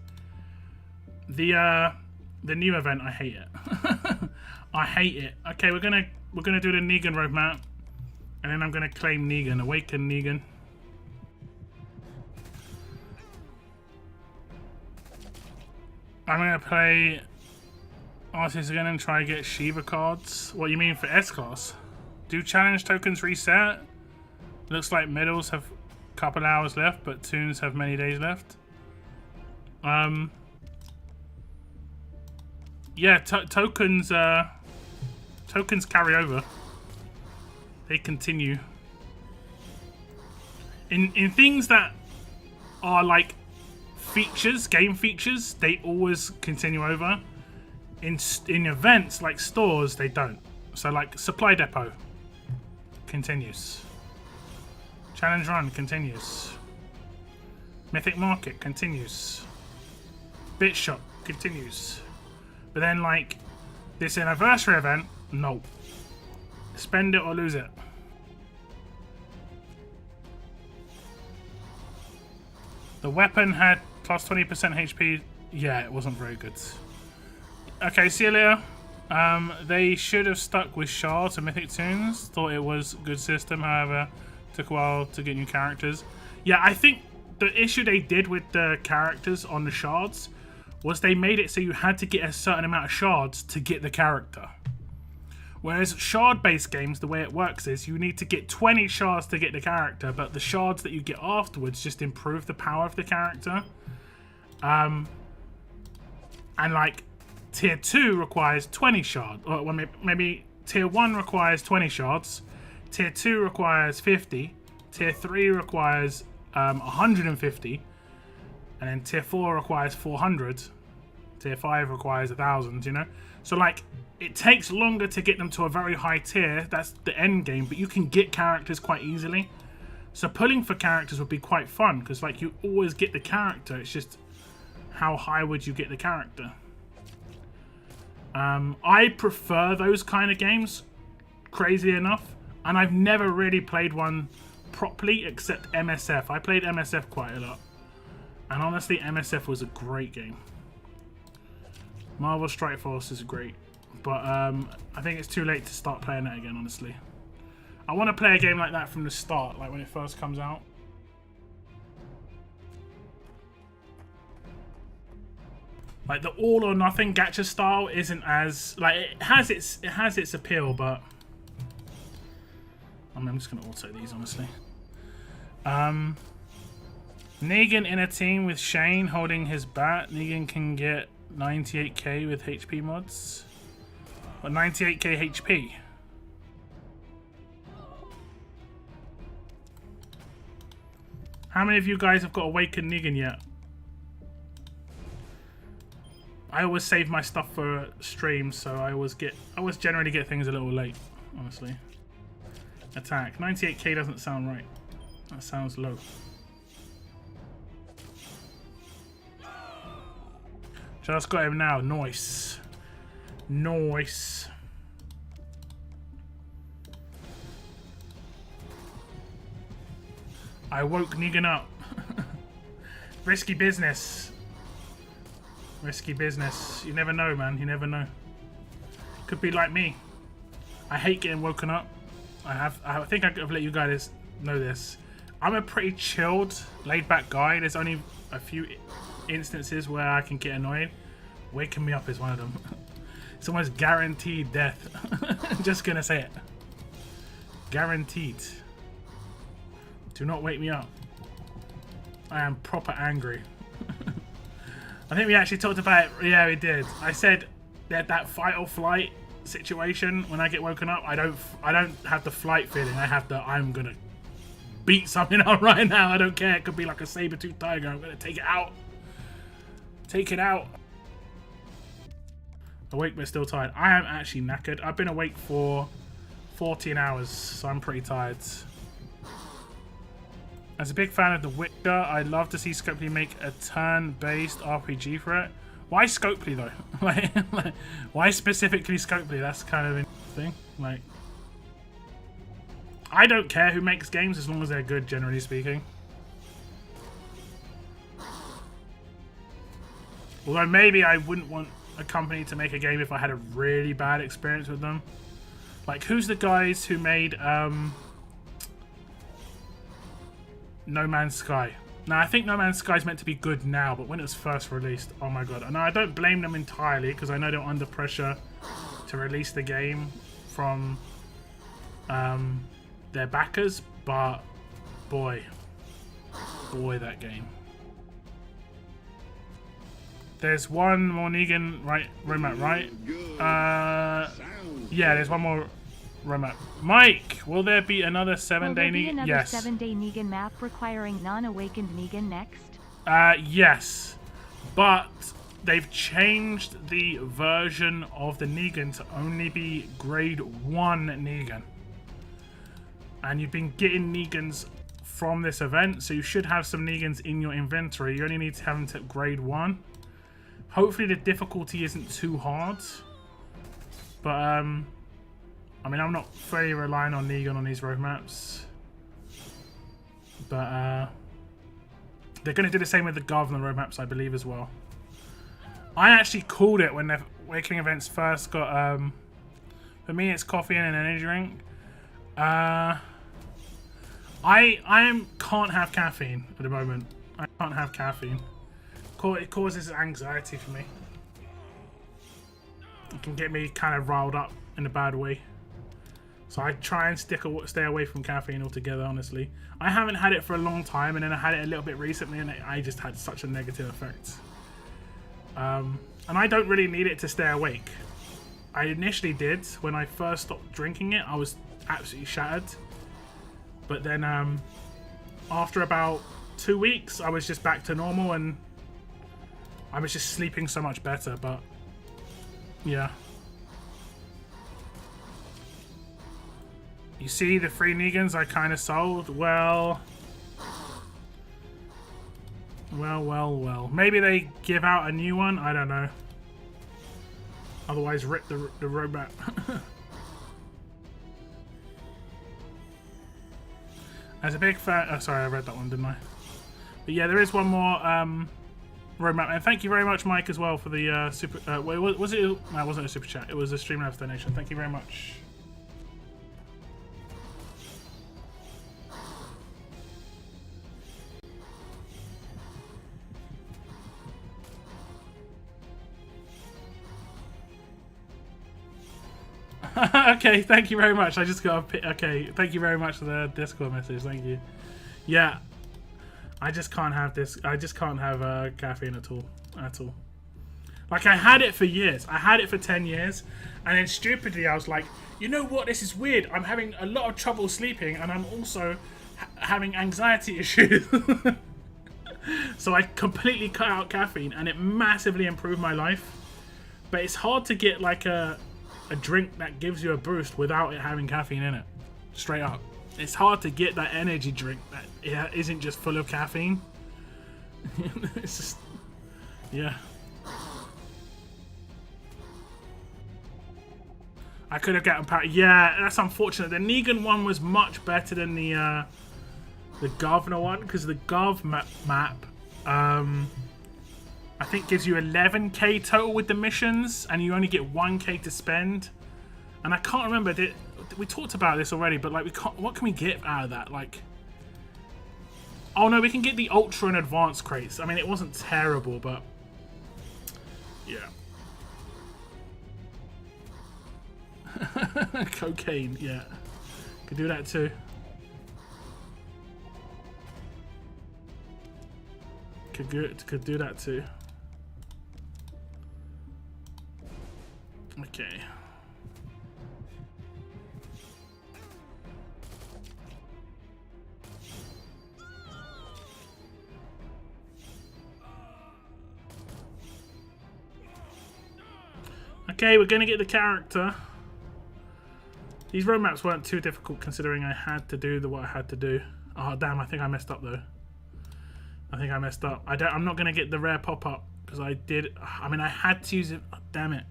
The new event, I hate it. I hate it. Okay, we're gonna do the Negan roadmap, and then I'm gonna claim Negan, awaken Negan. I'm gonna play Artist again and try to get Shiva cards. What you mean for S-Class? Do challenge tokens reset? Looks like medals have a couple hours left, but tunes have many days left. Yeah, tokens carry over. They continue. In things that are like features, game features, they always continue over. In events like stores, they don't. So like Supply Depot continues. Challenge Run continues. Mythic Market continues. Bit Shop continues. But then like this anniversary event, no. Spend it or lose it. The weapon had plus 20% HP. Yeah, it wasn't very good. Okay, see you later. They should have stuck with shards and mythic tunes. Thought it was a good system, however, took a while to get new characters. Yeah, I think the issue they did with the characters on the shards was they made it so you had to get a certain amount of shards to get the character. Whereas shard-based games, the way it works is you need to get 20 shards to get the character, but the shards that you get afterwards just improve the power of the character. And like tier 2 requires 20 shards, or well, maybe tier 1 requires 20 shards, tier 2 requires 50, tier 3 requires 150, and then tier 4 requires 400, tier 5 requires 1,000, you know? So like, it takes longer to get them to a very high tier, that's the end game, but you can get characters quite easily. So pulling for characters would be quite fun, because like you always get the character, it's just how high would you get the character? I prefer those kind of games, crazy enough, and I've never really played one properly except MSF. I played MSF quite a lot, and honestly MSF was a great game. Marvel Strike Force is great, but I think it's too late to start playing that again, honestly. I want to play a game like that from the start, like when it first comes out. Like the all or nothing gacha style isn't as like it has its appeal, but I'm just gonna auto these honestly. Negan in a team with Shane holding his bat. Negan can get 98k with HP mods. But 98k HP. How many of you guys have got Awakened Negan yet? I always save my stuff for streams, so I always generally get things a little late, honestly. Attack. 98k doesn't sound right. That sounds low. Just got him now. Nice. Nice. I woke Negan up. Risky business. Risky business. You never know, man. You never know. Could be like me. I hate getting woken up. I think I've let you guys know this. I'm a pretty chilled, laid-back guy. There's only a few instances where I can get annoyed. Waking me up is one of them. It's almost guaranteed death. Just gonna say it. Guaranteed. Do not wake me up. I am proper angry. I think we actually talked about it. Yeah, we did. I said that fight or flight situation. When I get woken up, I don't have the flight feeling. I have the I'm gonna beat something up right now. I don't care. It could be like a saber-toothed tiger. I'm gonna take it out. Take it out. Awake but still tired. I am actually knackered. I've been awake for 14 hours, so I'm pretty tired. As a big fan of The Witcher, I'd love to see Scopely make a turn-based RPG for it. Why Scopely though? like, why specifically Scopely? That's kind of interesting. Like, I don't care who makes games as long as they're good, generally speaking. Although maybe I wouldn't want a company to make a game if I had a really bad experience with them. Like, who's the guys who made No Man's Sky? Now, I think No Man's Sky is meant to be good now, but when it was first released, oh my god. Now, I don't blame them entirely, because I know they're under pressure to release the game from their backers, but boy, that game. There's one more Negan roadmap, right? Yeah, there's one more roadmap. Mike, will there be another 7-day Negan? Yes.
7-day Negan map requiring non-awakened Negan next?
Yes, but they've changed the version of the Negan to only be grade 1 Negan. And you've been getting Negans from this event, so you should have some Negans in your inventory. You only need to have them to grade 1. Hopefully the difficulty isn't too hard. But, I mean, I'm not very relying on Negan on these roadmaps. But, they're going to do the same with the Governor roadmaps, I believe, as well. I actually called it when the Awakening events first got, for me, it's coffee and an energy drink. I can't have caffeine at the moment. I can't have caffeine. It causes anxiety for me. It can get me kind of riled up in a bad way. So I try and stay away from caffeine altogether, honestly. I haven't had it for a long time, and then I had it a little bit recently, and I just had such a negative effect. And I don't really need it to stay awake. I initially did. When I first stopped drinking it, I was absolutely shattered. But then after about 2 weeks, I was just back to normal, and I was just sleeping so much better. But yeah. You see the free Negans I kind of sold? Well. Maybe they give out a new one? I don't know. Otherwise, rip the roadmap. As a big fan... Oh, sorry, I read that one, didn't I? But yeah, there is one more roadmap. And thank you very much, Mike, as well, for the super... wait, was it... No, it wasn't a super chat. It was a Streamlabs donation. Thank you very much. Okay, thank you very much. I just got a... Okay, thank you very much for the Discord message. Thank you. Yeah. I just can't have this. I just can't have caffeine at all. At all. Like, I had it for years. I had it for 10 years. And then stupidly, I was like, you know what? This is weird. I'm having a lot of trouble sleeping. And I'm also having anxiety issues. So I completely cut out caffeine. And it massively improved my life. But it's hard to get like a drink that gives you a boost without it having caffeine in it. Straight up. It's hard to get that energy drink that isn't just full of caffeine. It's just... Yeah. I could have gotten power. Yeah, that's unfortunate. The Negan one was much better than the Governor one, because the Gov map, I think gives you 11k total with the missions, and you only get 1k to spend. And I can't remember, we talked about this already, but like what can we get out of that? Like, oh no, we can get the Ultra and Advanced crates. I mean, it wasn't terrible, but yeah. Cocaine, yeah. Could do that too. Could do that too. Okay. Okay, we're gonna get the character. These road maps weren't too difficult considering I had to do what I had to do. Oh damn, I think I messed up though. I think I messed up. I'm not gonna get the rare pop-up because I did. I mean, I had to use it. Oh, damn it.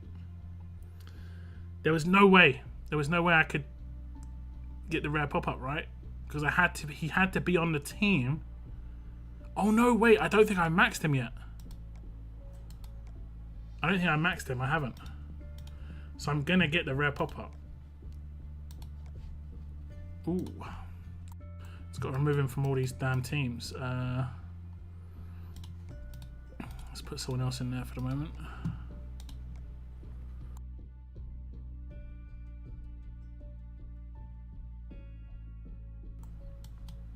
There was no way. There was no way I could get the rare pop-up, right? Because I had to. He had to be on the team. Oh no, wait. I don't think I maxed him yet. I don't think I maxed him. I haven't. So I'm gonna get the rare pop-up. Ooh. It's got to remove him from all these damn teams. Let's put someone else in there for the moment.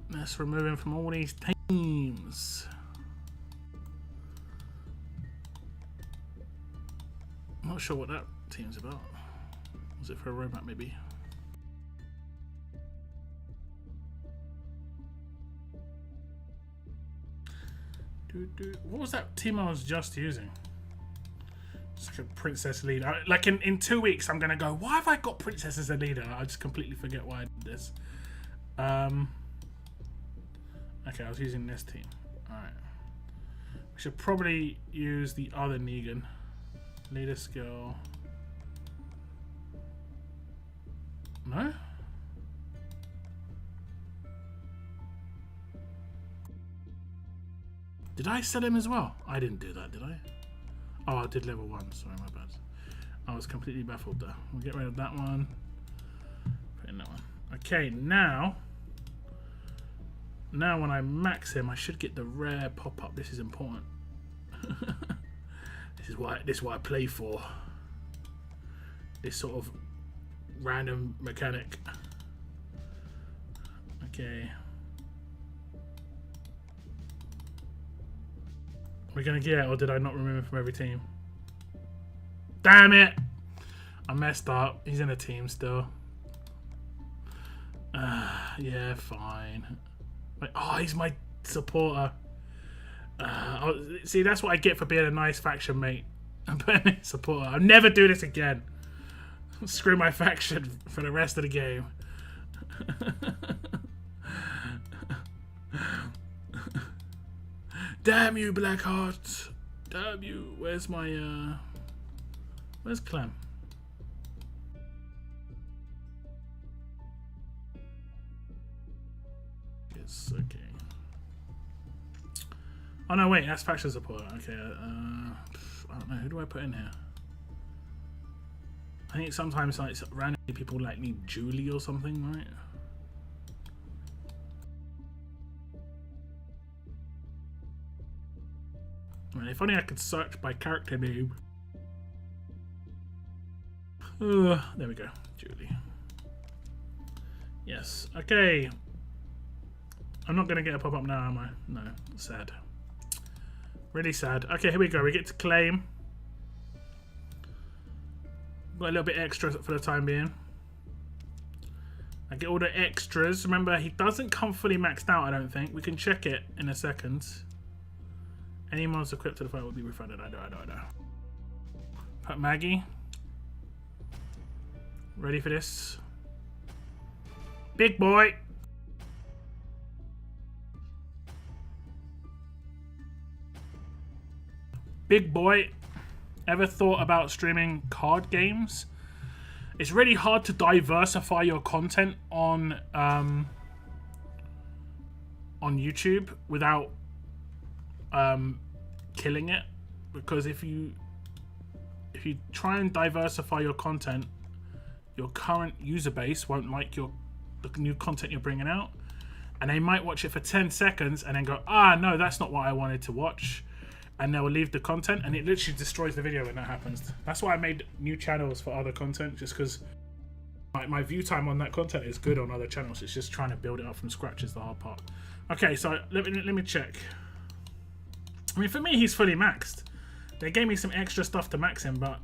Let's remove him from all these teams. I'm not sure what that team's about. Was it for a roadmap maybe? What was that team I was just using? It's like a princess leader. Like in 2 weeks, I'm gonna go, why have I got princess as a leader? I just completely forget why I did this. Okay, I was using this team. Alright. We should probably use the other Negan. Leader skill. No? Did I sell him as well? I didn't do that, did I? Oh, I did level 1. Sorry, my bad. I was completely baffled there. We'll get rid of that one. Put in that one. Okay, now when I max him, I should get the rare pop-up. This is important. This is what I play for. This sort of random mechanic. Okay. We're gonna get it, or did I not remove him from every team? Damn it! I messed up. He's in a team still. Yeah, fine. Wait, oh, he's my supporter. See, that's what I get for being a nice faction mate. I'm being a supporter. I'll never do this again. Screw my faction for the rest of the game. Damn you, Blackheart! Damn you! Where's my where's Clem? Yes, okay. Oh no, wait, that's faction support. Okay, I don't know. Who do I put in here? I think sometimes like randomly people like need Julie or something, right? I mean, if only I could search by character name. There we go, Julie. Yes, okay. I'm not gonna get a pop-up now, am I? No, sad. Really sad. Okay, here we go. We get to claim. Got a little bit extra for the time being. I get all the extras. Remember, he doesn't come fully maxed out, I don't think. We can check it in a second. Any mods equipped to the file will be refunded. I know. Put Maggie. Ready for this? Big boy. Big boy. Ever thought about streaming card games? It's really hard to diversify your content on YouTube without killing it, because if you try and diversify your content, your current user base won't like the new content you're bringing out, and they might watch it for 10 seconds and then go, ah, no, that's not what I wanted to watch, and they'll leave the content, and it literally destroys the video when that happens. That's why I made new channels for other content, just because my view time on that content is good on other channels. It's just trying to build it up from scratch is the hard part. Okay, so let me check. I mean, for me, he's fully maxed. They gave me some extra stuff to max him, but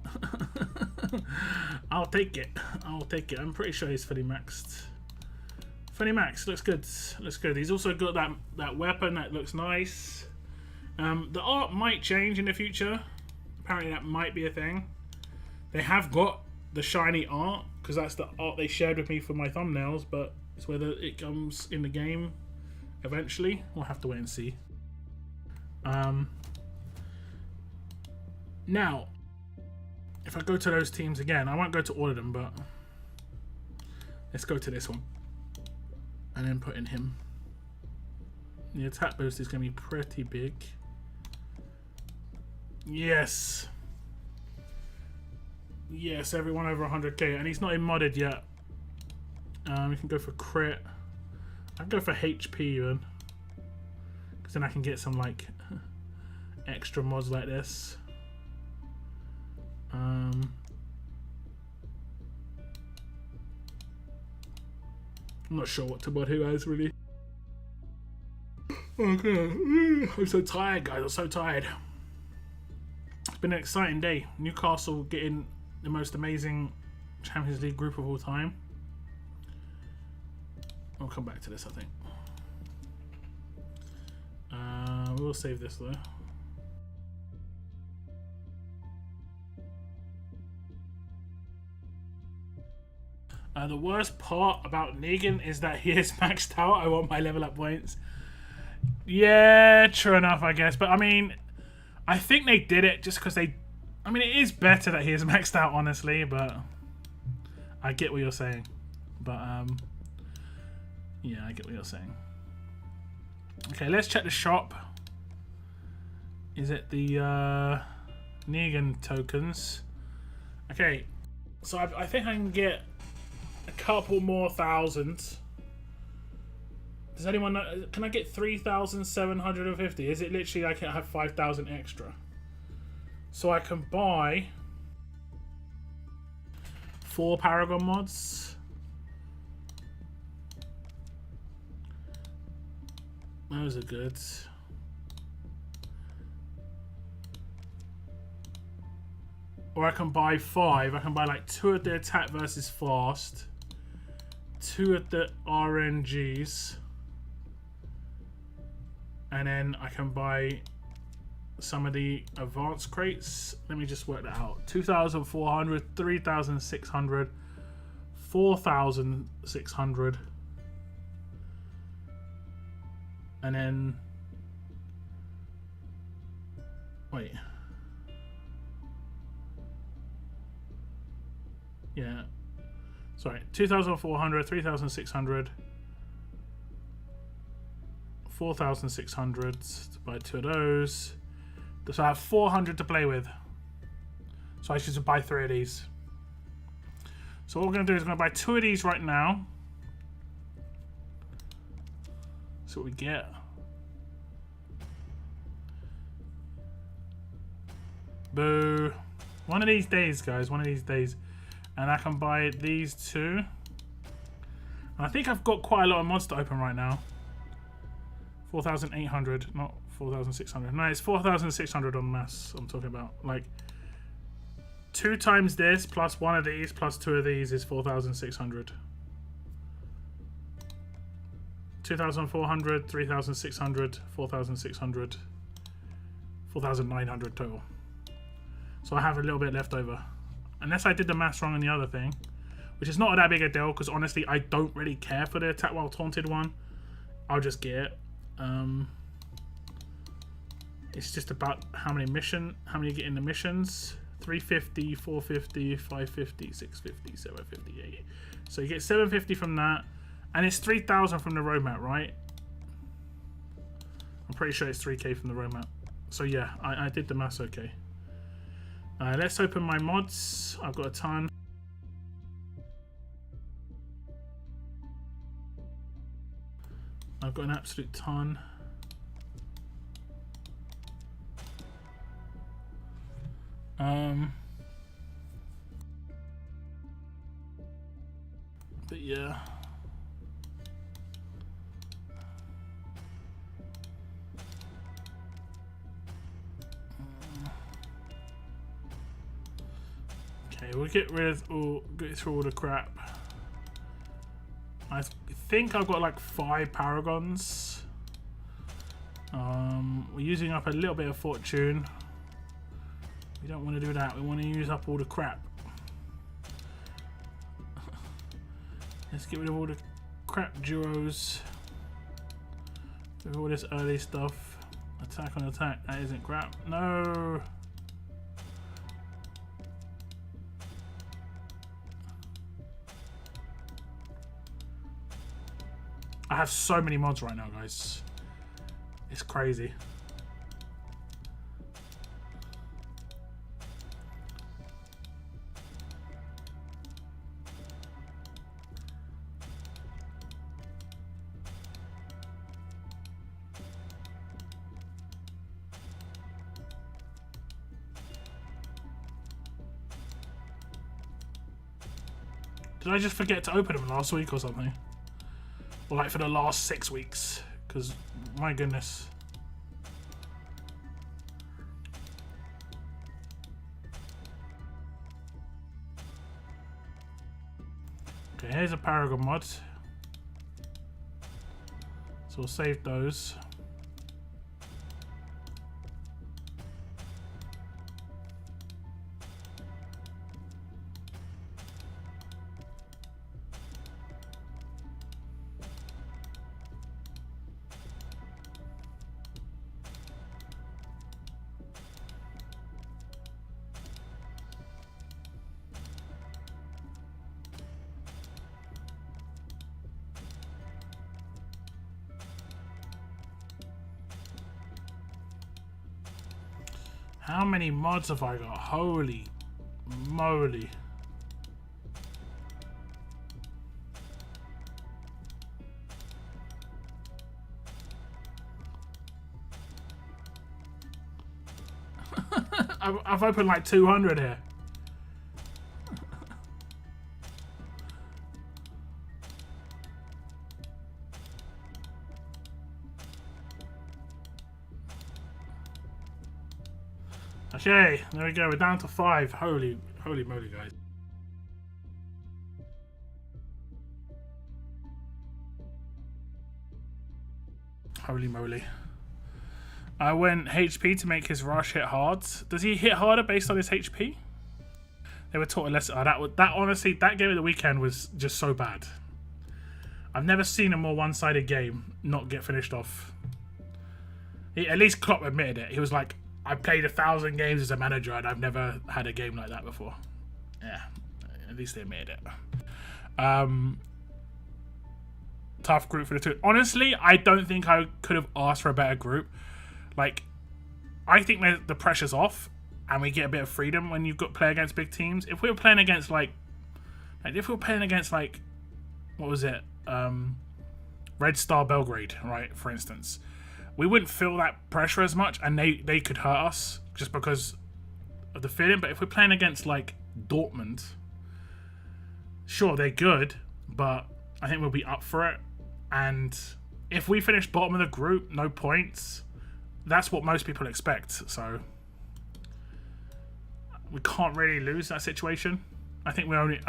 I'll take it. I'll take it. I'm pretty sure he's fully maxed. Fully maxed. Looks good. Looks good. He's also got that weapon that looks nice. The art might change in the future. Apparently that might be a thing. They have got the shiny art, because that's the art they shared with me for my thumbnails, but it's whether it comes in the game eventually. We'll have to wait and see. Now, if I go to those teams again, I won't go to all of them, but let's go to this one and then put in him. The attack boost is going to be pretty big. Yes. Yes, everyone over 100k, and he's not in modded yet. We can go for crit. I can go for HP even, because then I can get some like extra mods like this. I'm not sure what to mod who has really. Okay, I'm so tired, guys. I'm so tired. It's been an exciting day. Newcastle getting the most amazing Champions League group of all time. We'll come back to this, I think. We'll save this though. The worst part about Negan is that he is maxed out. I want my level up points. Yeah, true enough, I guess. But I mean, I think they did it just because they... I mean, it is better that he is maxed out, honestly, but I get what you're saying. But, yeah, I get what you're saying. Okay, let's check the shop. Is it the Negan tokens? Okay, so I think I can get a couple more thousand. Does anyone know? Can I get 3,750? Is it literally I can have 5,000 extra? So I can buy 4 Paragon mods. Those are good. Or I can buy 5. I can buy like 2 of the attack versus fast, 2 of the RNGs, and then I can buy some of the advanced crates. Let me just work that out. 2,400, 3,600, 4,600, and then wait. Yeah, sorry, 2,400, 3,600, 4,600 to buy 2 of those. So I have 400 to play with. So I should buy 3 of these. So what we're going to do is we're going to buy 2 of these right now. See what we get. Boo. One of these days, guys. One of these days. And I can buy these 2. And I think I've got quite a lot of mods to open right now. 4,800, not 4,600. No, it's 4,600 on mass I'm talking about. Like, 2 times this plus 1 of these plus 2 of these is 4,600. 2,400, 3,600, 4,600, 4,900 total. So I have a little bit left over. Unless I did the maths wrong on the other thing. Which is not that big a deal, because honestly, I don't really care for the attack while taunted one. I'll just get it. It's just about how many you get in the missions. 350, 450, 550, 650, 750, 8. So you get 750 from that. And it's 3,000 from the roadmap, right? I'm pretty sure it's 3k from the roadmap. So yeah, I did the maths okay. Let's open my mods. I've got a ton. I've got an absolute ton. But yeah. Okay, we'll get through all the crap. I think I've got like 5 paragons. We're using up a little bit of fortune. We don't want to do that. We want to use up all the crap. Let's get rid of all the crap duos. With all this early stuff. Attack on attack. That isn't crap. No. I have so many mods right now, guys. It's crazy. Did I just forget to open them last week or something? Or like for the last 6 weeks? Because, my goodness. Okay, here's a Paragon mod. So we'll save those. How many mods have I got? Holy moly. I've opened like 200 here. Okay, there we go. We're down to 5. Holy moly, guys. Holy moly. I went HP to make his rush hit hard. Does he hit harder based on his HP? They were taught a lesson. Oh, that honestly, that game of the weekend was just so bad. I've never seen a more one-sided game not get finished off. At least Klopp admitted it. He was like, I played 1,000 games as a manager and I've never had a game like that before. Yeah, at least they admitted it. Tough group for the two. Honestly, I don't think I could have asked for a better group. Like, I think that the pressure's off and we get a bit of freedom when you've got to play against big teams. If we were playing against what was it? Red Star Belgrade, right, for instance. We wouldn't feel that pressure as much, and they could hurt us just because of the feeling. But if we're playing against like Dortmund, sure, they're good, but I think we'll be up for it. And if we finish bottom of the group, no points, that's what most people expect. So we can't really lose that situation. I think we only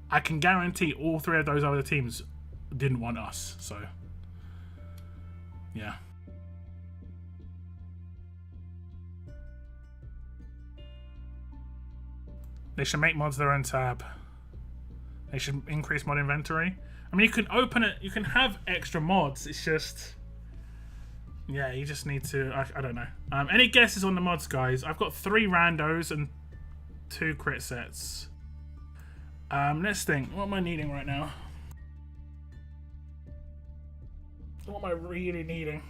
I can guarantee all 3 of those other teams didn't want us. So yeah. They should make mods their own tab. They should increase mod inventory. I mean, you can open it. You can have extra mods. It's just, yeah, you just need to. I don't know. Any guesses on the mods, guys? I've got 3 randos and 2 crit sets. Let's think. What am I needing right now? What am I really needing?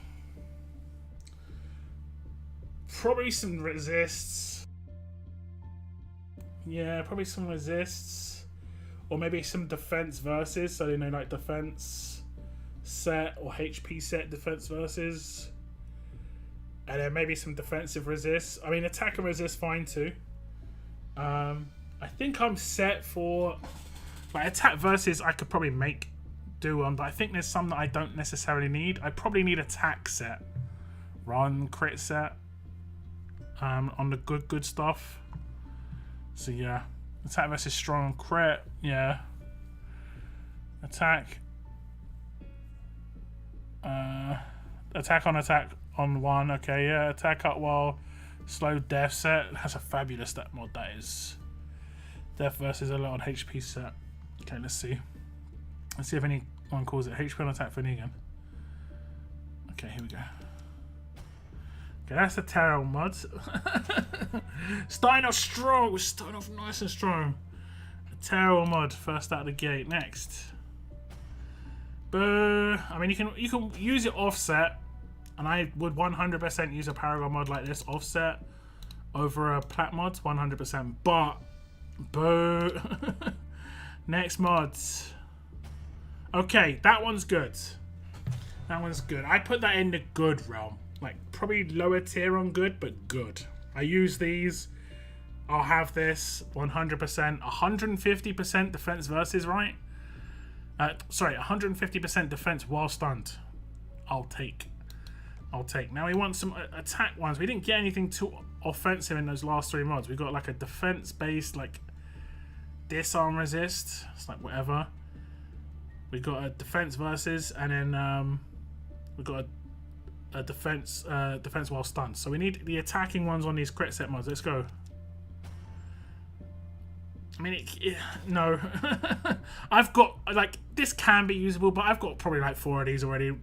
Probably some resists. Yeah, probably some resists. Or maybe some defense versus. So, you know, like defense set or HP set defense versus. And then maybe some defensive resists. I mean, attack and resist fine too. I think I'm set for... Like, attack versus I could probably do one. But I think there's some that I don't necessarily need. I probably need attack set. Run crit set. On the good stuff. So yeah, attack versus strong crit. Yeah, attack. Attack on 1. Okay, yeah, attack up while slow death set. That's a fabulous stat mod. That is death versus a lot on HP set. Okay, let's see. Let's see if anyone calls it HP on attack for Negan. Okay, here we go. Okay, that's the tarot mod. Starting off strong. We're starting off nice and strong. A tarot mod first out of the gate. Next. I mean, you can use it offset, and I would 100% use a Paragon mod like this offset over a plat mod, 100%. But next mods. Okay, that one's good. That one's good. I put that in the good realm. Like, probably lower tier on good, but good. I use these. I'll have this 100%. 150% defense versus, right? Sorry, 150% defense while stunned. I'll take. Now we want some attack ones. We didn't get anything too offensive in those last 3 mods. We got like a defense-based, like, disarm resist. It's like whatever. We got a defense versus, and then we got a defense while stunned. So we need the attacking ones on these crit set mods. Let's go. I mean, no. I've got, like, this can be usable, but I've got probably like 4 of these already.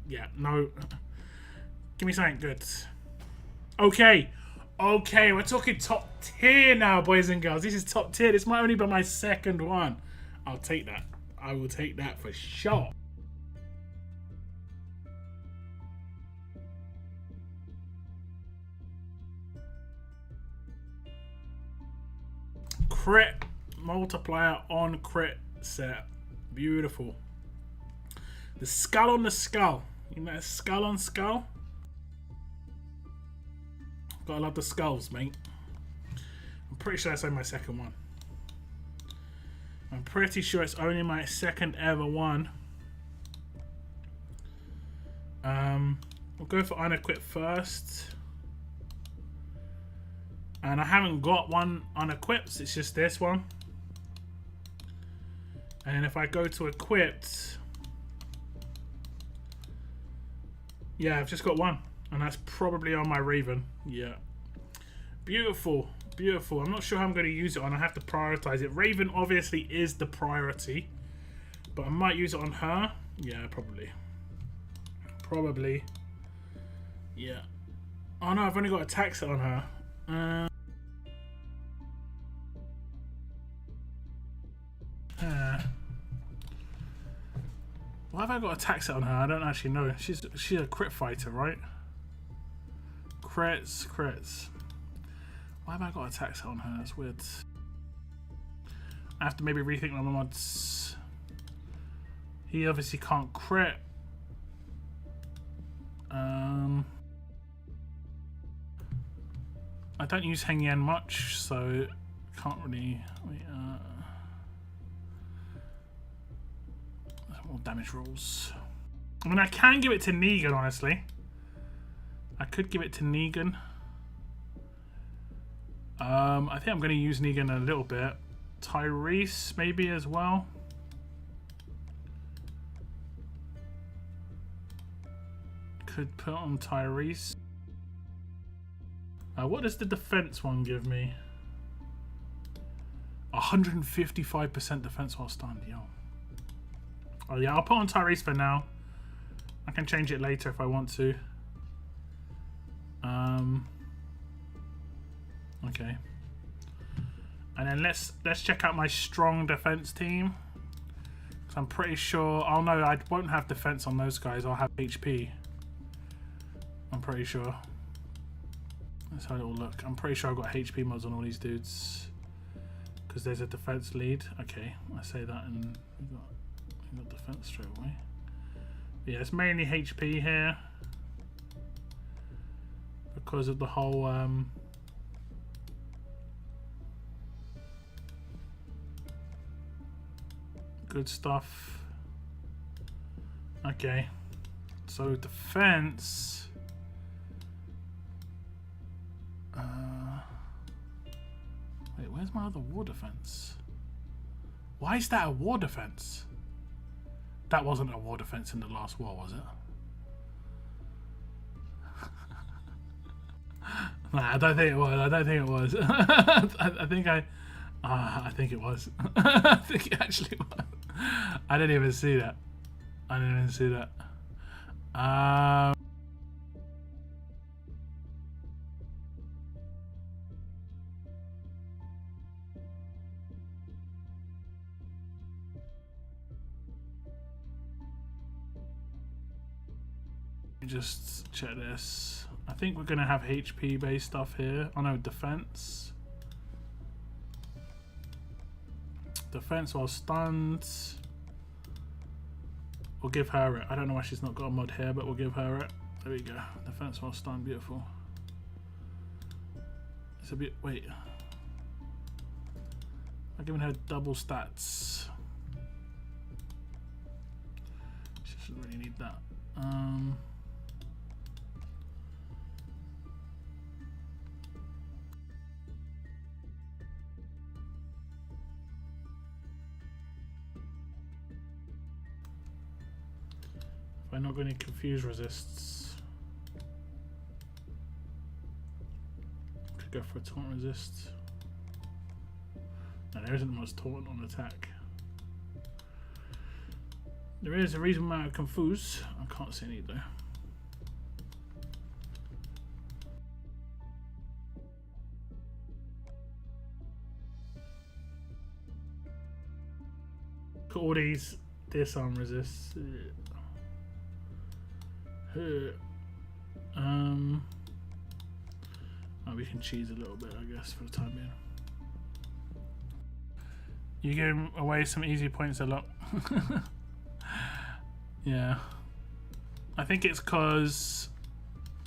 Yeah, no. Give me something good. Okay, we're talking top tier now, boys and girls. This is top tier. This might only be my 2nd one. I'll take that. I will take that for sure. Crit multiplier on crit set. Beautiful. The skull on the skull. You know, skull on skull. Gotta love the skulls, mate. I'm pretty sure that's only my 2nd one. I'm pretty sure it's only my 2nd ever one. We'll go for unequipped first. And I haven't got one unequipped, it's just this one. And if I go to equipped, yeah, I've just got one. And that's probably on my Raven. Yeah. Beautiful. Beautiful. I'm not sure how I'm going to use it on. I have to prioritize it. Raven obviously is the priority. But I might use it on her. Yeah, probably. Probably. Yeah. Oh no, I've only got attack set on her. Why have I got attack set on her? I don't actually know. She's a crit fighter, right? Crits. Why have I got attack set on her? That's weird. I have to maybe rethink my mods. He obviously can't crit. I don't use Heng Yan much, so can't really. More damage rolls. I mean, I can give it to Negan, honestly. I could give it to Negan. I think I'm going to use Negan a little bit. Tyrese, maybe, as well. Could put on Tyrese. What does the defense one give me? 155% defense while stunned, yo. Oh yeah, I'll put on Tyrese for now. I can change it later if I want to. Okay. And then let's check out my strong defense team. Cause I'm pretty sure. Oh no, I won't have defense on those guys. I'll have HP. I'm pretty sure. Let's have a little look. I'm pretty sure I've got HP mods on all these dudes. Because there's a defense lead. Okay, I say that and we got defense straight away. But yeah, it's mainly HP here. Because of the whole good stuff. Okay, so defense. Wait, where's my other war defense? Why is that a war defense? That wasn't a war defense in the last war, was it? Nah, I don't think it was. I don't think it was. I think it was. I think it actually was. I didn't even see that. I didn't even see that. Just check this. I think we're gonna have HP based stuff here. Oh no, defense. Defense while stunned. We'll give her it. I don't know why she's not got a mod here, but we'll give her it. There we go. Defense while stunned, beautiful. It's a bit. Wait. I'm giving her double stats. She doesn't really need that. If I'm not going to confuse resists, could go for a taunt resist. No, there isn't much taunt on attack. There is a reason why I'm confused. I can't see any though. Look at all these disarm resists. Oh, we can cheese a little bit, I guess, for the time being. You give away some easy points a lot. Yeah. I think it's because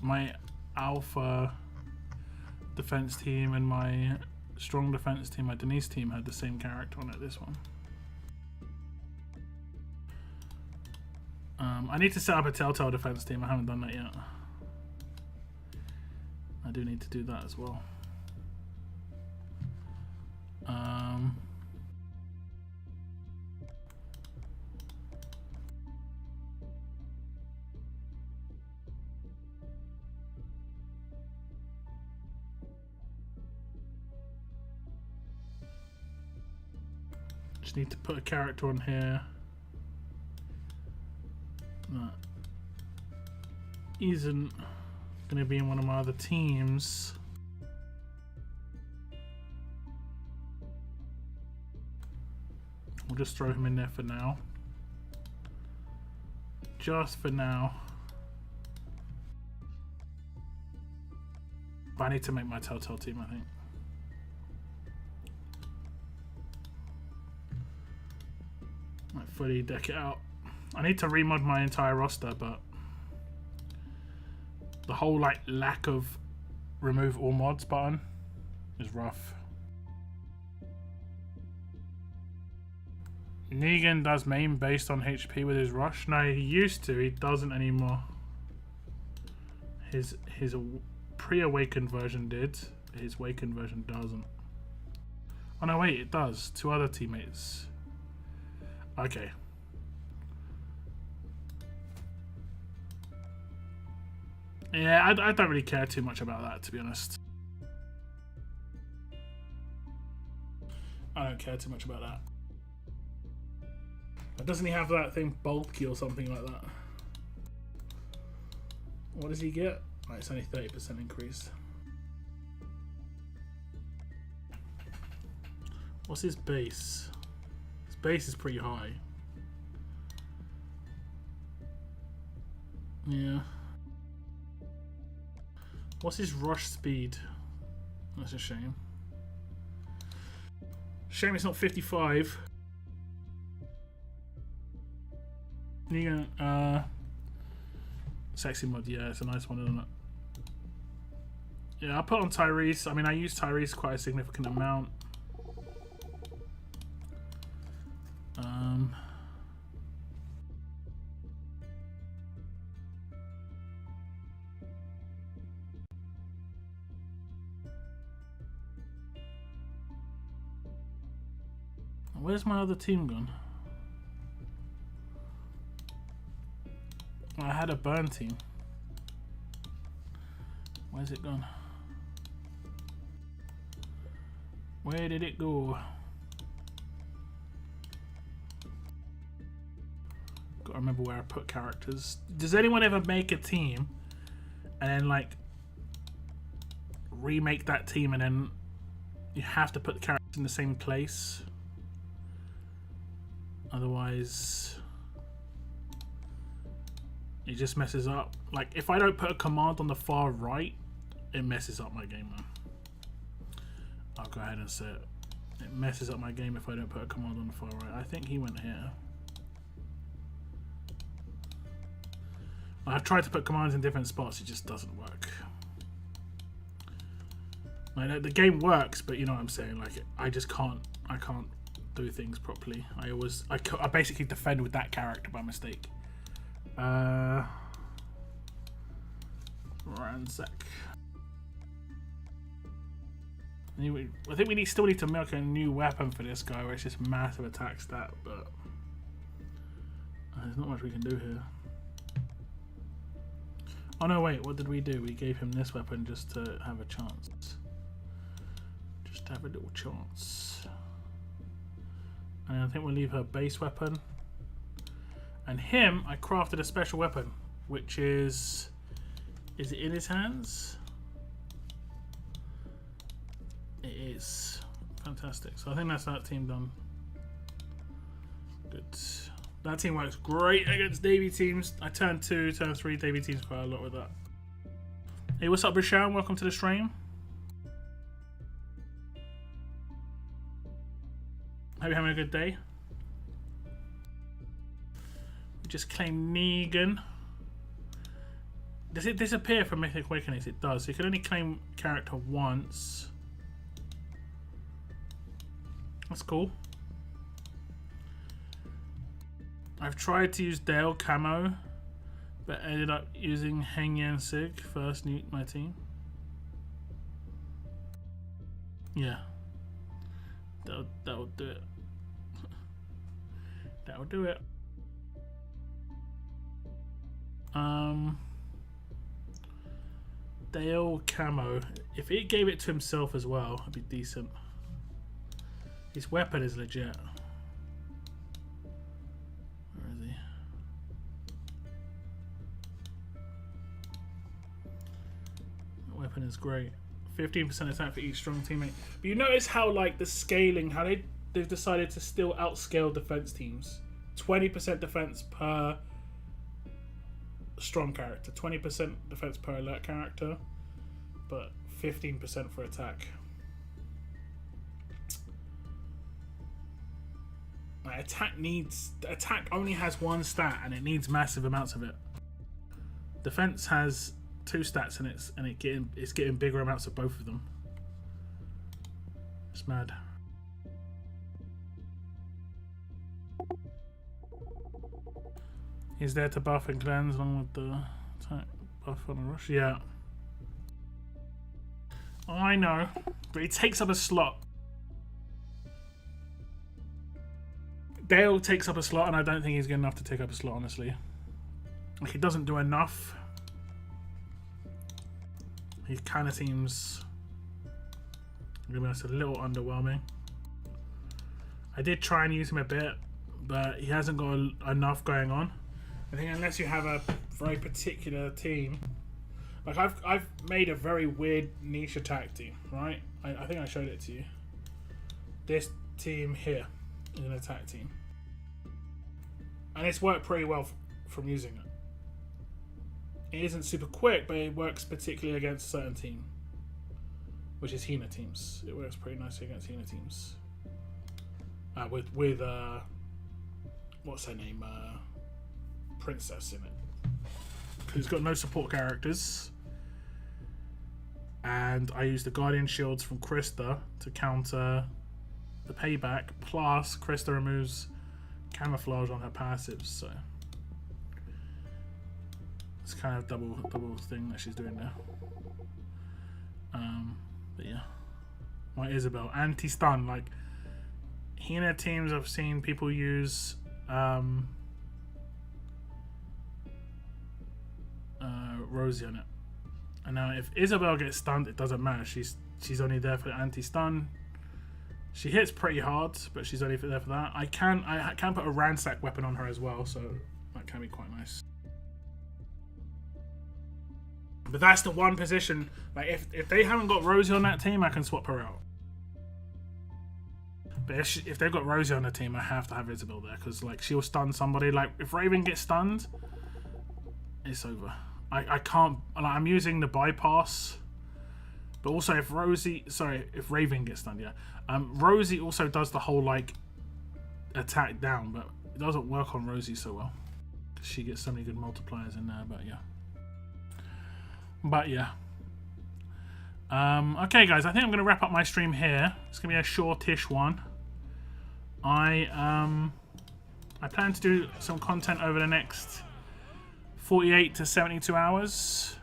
my alpha defense team and my strong defense team, my Denise team, had the same character on it, this one. I need to set up a Telltale defense team. I haven't done that yet. I do need to do that as well. Just need to put a character on here that isn't going to be in one of my other teams. We'll just throw him in there for now. Just for now. But I need to make my Telltale team, I think. Might fully deck it out. I need to remod my entire roster, but the whole like lack of remove all mods button is rough. Negan does main based on HP with his rush. No, he used to. He doesn't anymore. His pre-awakened version did. His awakened version doesn't. Oh no, wait, it does. Two other teammates. Okay. Yeah, I don't really care too much about that, to be honest. I don't care too much about that. But doesn't he have that thing bulky or something like that? What does he get? Oh, it's only 30% increase. What's his base? His base is pretty high. Yeah. What's his rush speed? That's a shame. Shame it's not 55. Negan, sexy mod, yeah, it's a nice one, isn't it? Yeah, I put on Tyrese. I mean, I use Tyrese quite a significant amount. Where's my other team gone? I had a burn team. Where's it gone? Where did it go? Gotta remember where I put characters. Does anyone ever make a team and then like remake that team and then you have to put the characters in the same place? Otherwise it just messes up. Like if I don't put a command on the far right, it messes up my game, man. I'll go ahead and say it. It messes up my game if I don't put a command on the far right. I think he went here. I've tried to put commands in different spots, it just doesn't work. Like the game works, but you know what I'm saying. Like I just can't. I can't do things properly. I basically defend with that character by mistake. Ransack. Anyway, I think we still need to make a new weapon for this guy where it's just massive attack stat, but there's not much we can do here. Oh no, wait, what did we do? We gave him this weapon just to have a chance. Just to have a little chance. And I think we'll leave her base weapon. And him, I crafted a special weapon, which is it in his hands? It is. Fantastic. So I think that's that team done. Good. That team works great against Davey teams. I turned 2, turn 3 Davey teams quite a lot with that. Hey, what's up, Rashawn? Welcome to the stream. Hope you're having a good day. We just claimed Negan. Does it disappear from Mythic Awakenings? It does. So you can only claim character once. That's cool. I've tried to use Dale Camo, but ended up using Heng Yan Sig first nuke my team. Yeah. That'll do it. That'll do it. Dale Camo. If he gave it to himself as well, it'd be decent. His weapon is legit. Where is he? The weapon is great. 15% attack for each strong teammate. But you notice how like the scaling, how they've decided to still outscale defense teams. 20% defense per strong character, 20% defense per alert character, but 15% for attack. Like attack only has one stat and it needs massive amounts of it. Defense has 2 stats and it's getting bigger amounts of both of them. It's mad. He's there to buff and cleanse along with the attack buff on a rush. Yeah. I know, but he takes up a slot. Dale takes up a slot, and I don't think he's good enough to take up a slot, honestly. Like, he doesn't do enough. He kind of seems, to be honest, a little underwhelming. I did try and use him a bit, but he hasn't got enough going on. I think unless you have a very particular team, like I've made a very weird niche attack team, right? I think I showed it to you. This team here is an attack team, and it's worked pretty well from using it. It isn't super quick, but it works particularly against a certain team, which is Hina teams. It works pretty nicely against Hina teams. With what's her name? Princess in it, who's got no support characters, and I use the Guardian Shields from Krista to counter the payback. Plus, Krista removes camouflage on her passives, so it's kind of double thing that she's doing there. But yeah, my Isabel anti-stun. Like Hina teams, I've seen people use. Rosie on it, and now if Isabel gets stunned, it doesn't matter. She's only there for the anti-stun. She hits pretty hard, but she's only there for that. I can put a ransack weapon on her as well, so that can be quite nice. But that's the one position. Like if they haven't got Rosie on that team, I can swap her out. But if they've got Rosie on the team, I have to have Isabel there because like she'll stun somebody. Like if Raven gets stunned, it's over. I can't. Like, I'm using the bypass, but also if Raven gets stunned, yeah. Rosie also does the whole like attack down, but it doesn't work on Rosie so well. She gets so many good multipliers in there, but yeah. Okay, guys, I think I'm going to wrap up my stream here. It's going to be a shortish one. I plan to do some content over the next 48 to 72 hours.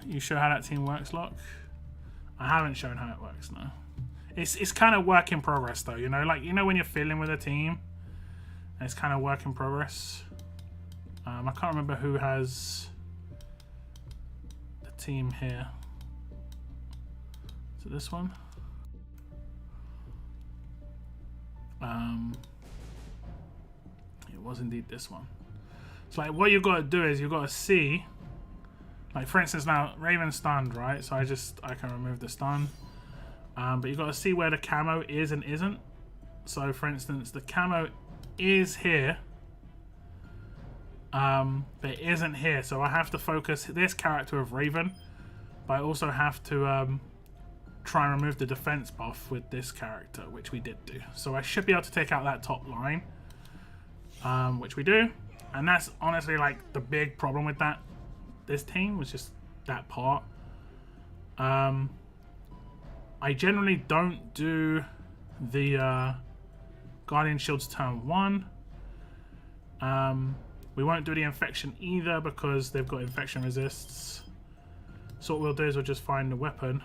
You show how that team works, Locke? I haven't shown how it works, no. It's kind of work in progress, though, you know? Like, you know when you're fiddling with a team, and it's kind of work in progress. I can't remember who has the team here. Is it this one? It was indeed this one. So like what you've got to do is you've got to see, like for instance now Raven's stunned, right? So I can remove the stun. But you've got to see where the camo is and isn't. So for instance the camo is here, but it isn't here. So I have to focus this character of Raven, but I also have to try and remove the defense buff with this character, which we did do. So I should be able to take out that top line, which we do. And that's honestly like the big problem with this team was just that part. I generally don't do the Guardian Shields turn 1. We won't do the infection either because they've got infection resists. So what we'll do is we'll just find the weapon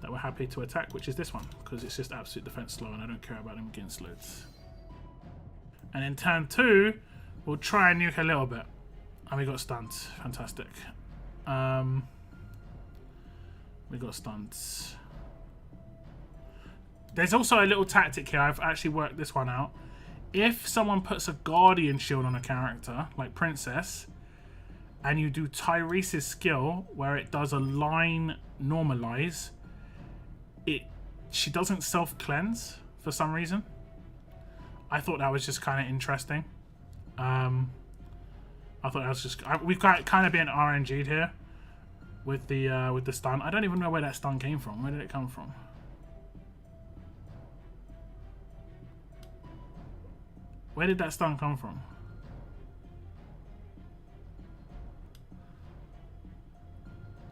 that we're happy to attack, which is this one, because it's just absolute defense slow and I don't care about them against loads. And in turn 2, we'll try and nuke a little bit. And we got stunned. Fantastic. We got stunned. There's also a little tactic here. I've actually worked this one out. If someone puts a Guardian Shield on a character, like Princess, and you do Tyrese's skill, where it does a line normalize, she doesn't self-cleanse for some reason. I thought that was just kind of interesting. I thought that was just... we've got kind of been RNG'd here with the stun. I don't even know where that stun came from. Where did it come from? Where did that stun come from?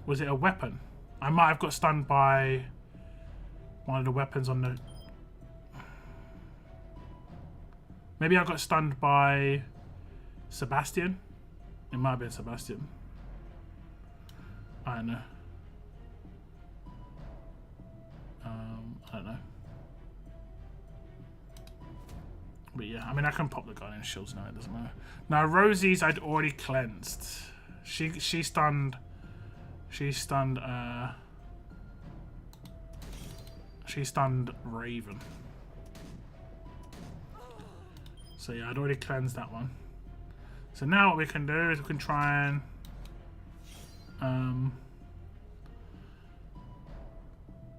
Was it a weapon? I might have got stunned by one of the weapons on the... Maybe I got stunned by Sebastian. It might have been Sebastian. I don't know. I don't know. But yeah, I mean, I can pop the Guardian Shields now, it doesn't matter. Now, Rosie's I'd already cleansed. She stunned... She stunned Raven. So yeah, I'd already cleansed that one. So now what we can do is we can try and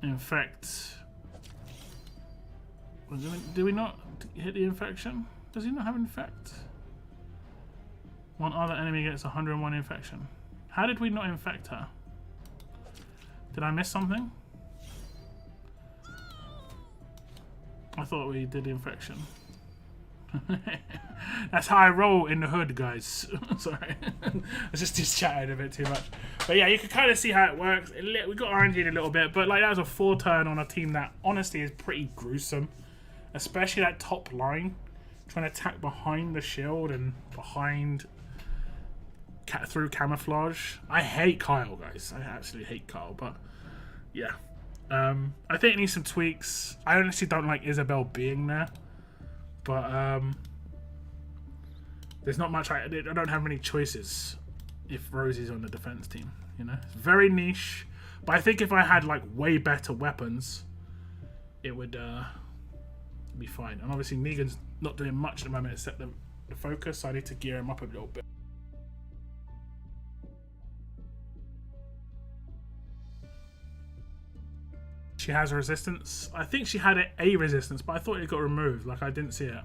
infect. Do we not hit the infection? Does he not have infect? One other enemy gets 101 infection. How did we not infect her? Did I miss something? I thought we did the infection. That's how I roll in the hood, guys. Sorry. I just chatted a bit too much. But yeah, you can kind of see how it works. We got RNG'd a little bit, but like that was a 4-turn on a team that honestly is pretty gruesome. Especially that top line. Trying to attack behind the shield and behind through camouflage. I hate Kyle, guys. I absolutely hate Kyle, but yeah. I think it needs some tweaks. I honestly don't like Isabel being there, but there's not much. I don't have many choices if Rosie's on the defense team. You know, it's very niche. But I think if I had like way better weapons, it would be fine. And obviously Negan's not doing much at the moment except the focus. So I need to gear him up a little bit. She has a resistance. I think she had a resistance, but I thought it got removed. Like I didn't see it.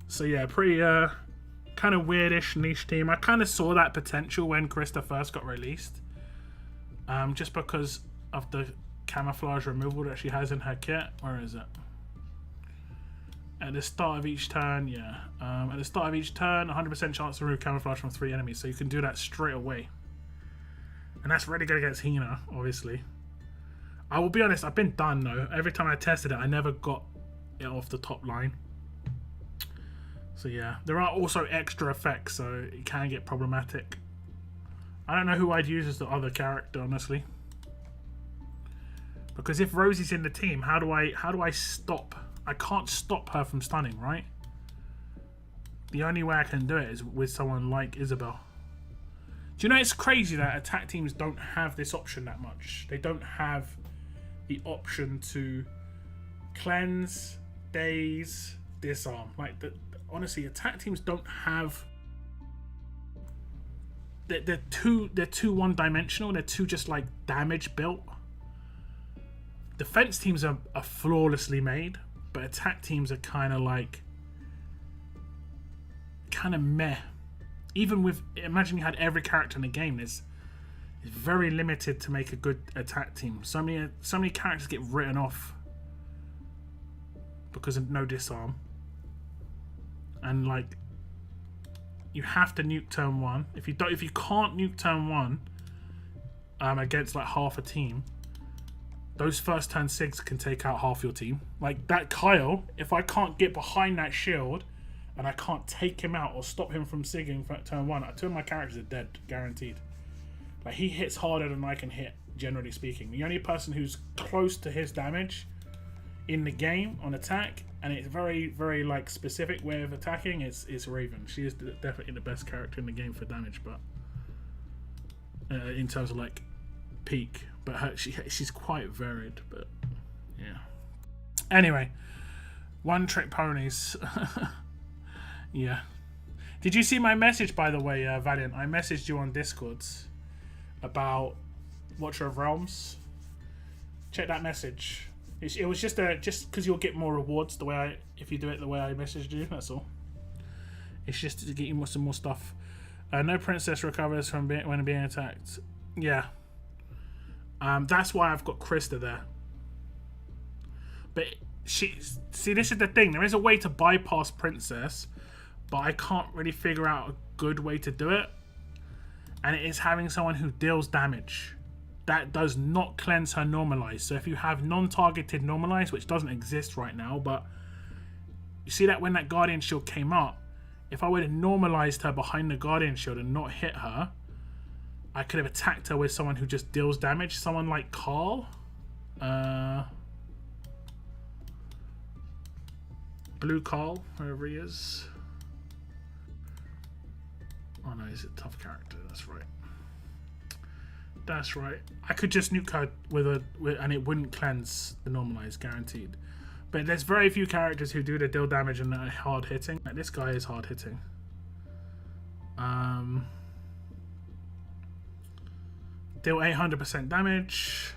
So yeah, pretty kind of weirdish niche team. I kind of saw that potential when Krista first got released, just because of the camouflage removal that she has in her kit. Where is it? At the start of each turn, yeah. At the start of each turn, 100% chance to remove camouflage from 3 enemies. So you can do that straight away. And that's really good against Hina, obviously. I will be honest, I've been done though. Every time I tested it, I never got it off the top line. So yeah, there are also extra effects, so it can get problematic. I don't know who I'd use as the other character, honestly. Because if Rosie's in the team, how do I stop? I can't stop her from stunning, right? The only way I can do it is with someone like Isabel. Do you know it's crazy that attack teams don't have this option that much? They don't have the option to cleanse, daze, disarm. Like, honestly, attack teams don't have. They're too one-dimensional. They're too just like damage built. Defense teams are flawlessly made, but attack teams are kind of meh. Even with, imagine you had every character in the game. It's very limited to make a good attack team. So many characters get written off because of no disarm. And like, you have to nuke turn 1. If you can't nuke turn 1 against like half a team, those first turn 6 can take out half your team. Like that Kyle, if I can't get behind that shield and I can't take him out or stop him from sigging for turn 1, 2 of my characters are dead, guaranteed. Like he hits harder than I can hit, generally speaking. The only person who's close to his damage in the game on attack, and it's very, very like specific way of attacking, is Raven. She is definitely the best character in the game for damage, but in terms of like peak. But she's quite varied, but yeah. Anyway, one trick ponies. Yeah. Did you see my message, by the way, Valiant? I messaged you on Discord about Watcher of Realms. Check that message. It was just because you'll get more rewards if you do it the way I messaged you. That's all. It's just to get you some more stuff. No princess recovers from when being attacked. Yeah. That's why I've got Krista there. But see, this is the thing. There is a way to bypass princess, but I can't really figure out a good way to do it. And it is having someone who deals damage. That does not cleanse her normalized. So if you have non-targeted normalized, which doesn't exist right now, but you see that when that Guardian Shield came up, if I would have normalized her behind the Guardian Shield and not hit her, I could have attacked her with someone who just deals damage. Someone like Carl. Blue Carl, wherever he is. Oh no, he's a tough character, that's right. That's right. I could just nuke her and it wouldn't cleanse the normalized, guaranteed. But there's very few characters who do the deal damage and are hard hitting. Like this guy is hard hitting. Deal 800% damage.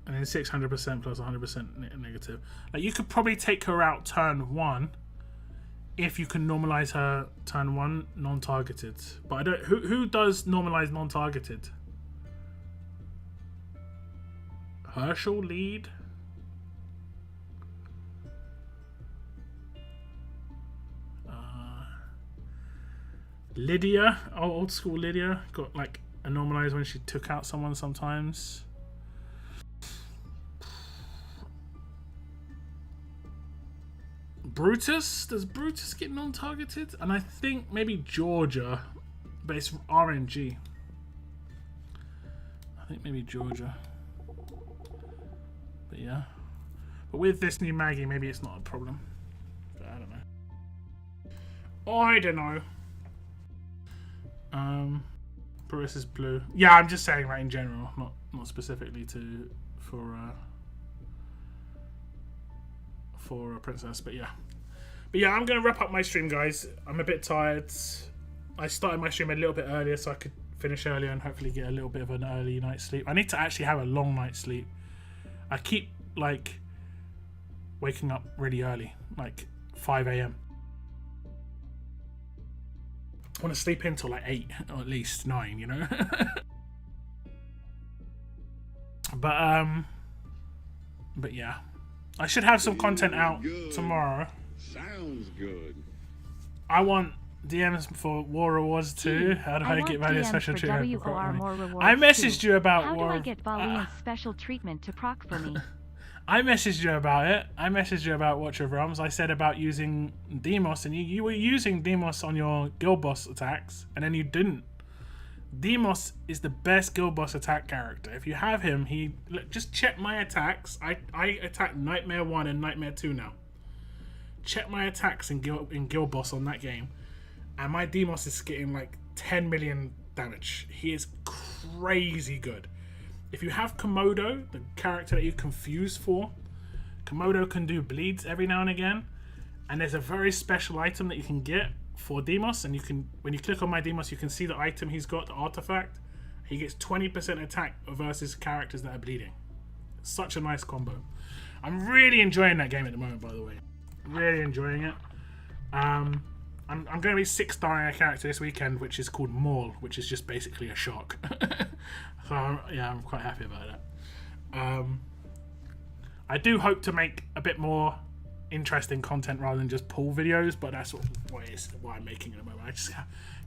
And then 600% plus 100% negative. Like you could probably take her out turn 1 if you can normalize her turn 1 non-targeted. But I don't. Who does normalize non-targeted? Herschel lead. Lydia, old school Lydia, got like a normalize when she took out someone sometimes. Brutus? Does Brutus get non-targeted? And I think maybe Georgia, but it's RNG. I think maybe Georgia. But yeah. But with this new Maggie, maybe it's not a problem. But I don't know. I don't know. Brutus is blue. Yeah, I'm just saying right in general, not specifically for a princess, but yeah. But yeah, I'm gonna wrap up my stream, guys. I'm a bit tired. I started my stream a little bit earlier so I could finish earlier and hopefully get a little bit of an early night's sleep. I need to actually have a long night's sleep. I keep like waking up really early, like 5 a.m. I want to sleep in till like 8 or at least 9, you know. But yeah, I should have some content out tomorrow.
Sounds good.
I want DMs for War Rewards too. How do I get value special treatment? I messaged you about
How
War.
How do I get Valiant's special treatment to proc for me?
I messaged you about it. I messaged you about Watch of Realms. I said about using Demos, and you were using Demos on your guild boss attacks, and then you didn't. Demos is the best guild boss attack character. If you have him, just check my attacks. I attack Nightmare 1 and Nightmare 2 now. Check my attacks in guild boss on that game, and my Demos is getting like 10 million damage. He is crazy good. If you have Komodo, the character that you confuse for, Komodo can do bleeds every now and again, and there's a very special item that you can get for Demos, and you can, when you click on my Demos, you can see the item he's got, the artifact. He gets 20% attack versus characters that are bleeding. It's such a nice combo. I'm really enjoying that game at the moment, by the way. Really enjoying it. I'm going to be 6-starring a character this weekend, which is called Maul, which is just basically a shark. So yeah, I'm quite happy about that. I do hope to make a bit more interesting content rather than just pull videos, but that's what I'm making at the moment. I just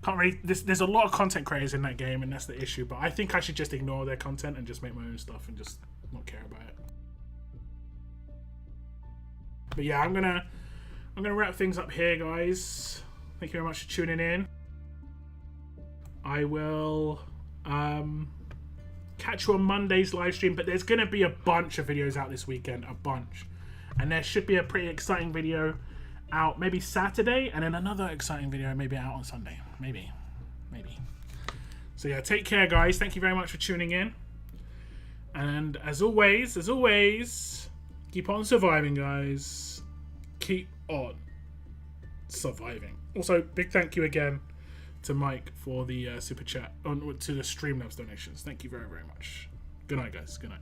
can't really. There's a lot of content creators in that game, and that's the issue. But I think I should just ignore their content and just make my own stuff and just not care about it. But yeah, I'm gonna wrap things up here, guys. Thank you very much for tuning in. I will catch you on Monday's live stream, but there's gonna be a bunch of videos out this weekend, a bunch, and there should be a pretty exciting video out maybe Saturday, and then another exciting video maybe out on Sunday, maybe. So yeah, take care, guys. Thank you very much for tuning in, and as always, keep on surviving, guys. Keep on surviving. Also, big thank you again to Mike for the super chat, to the Streamlabs donations. Thank you very, very much. Good night, guys. Good night.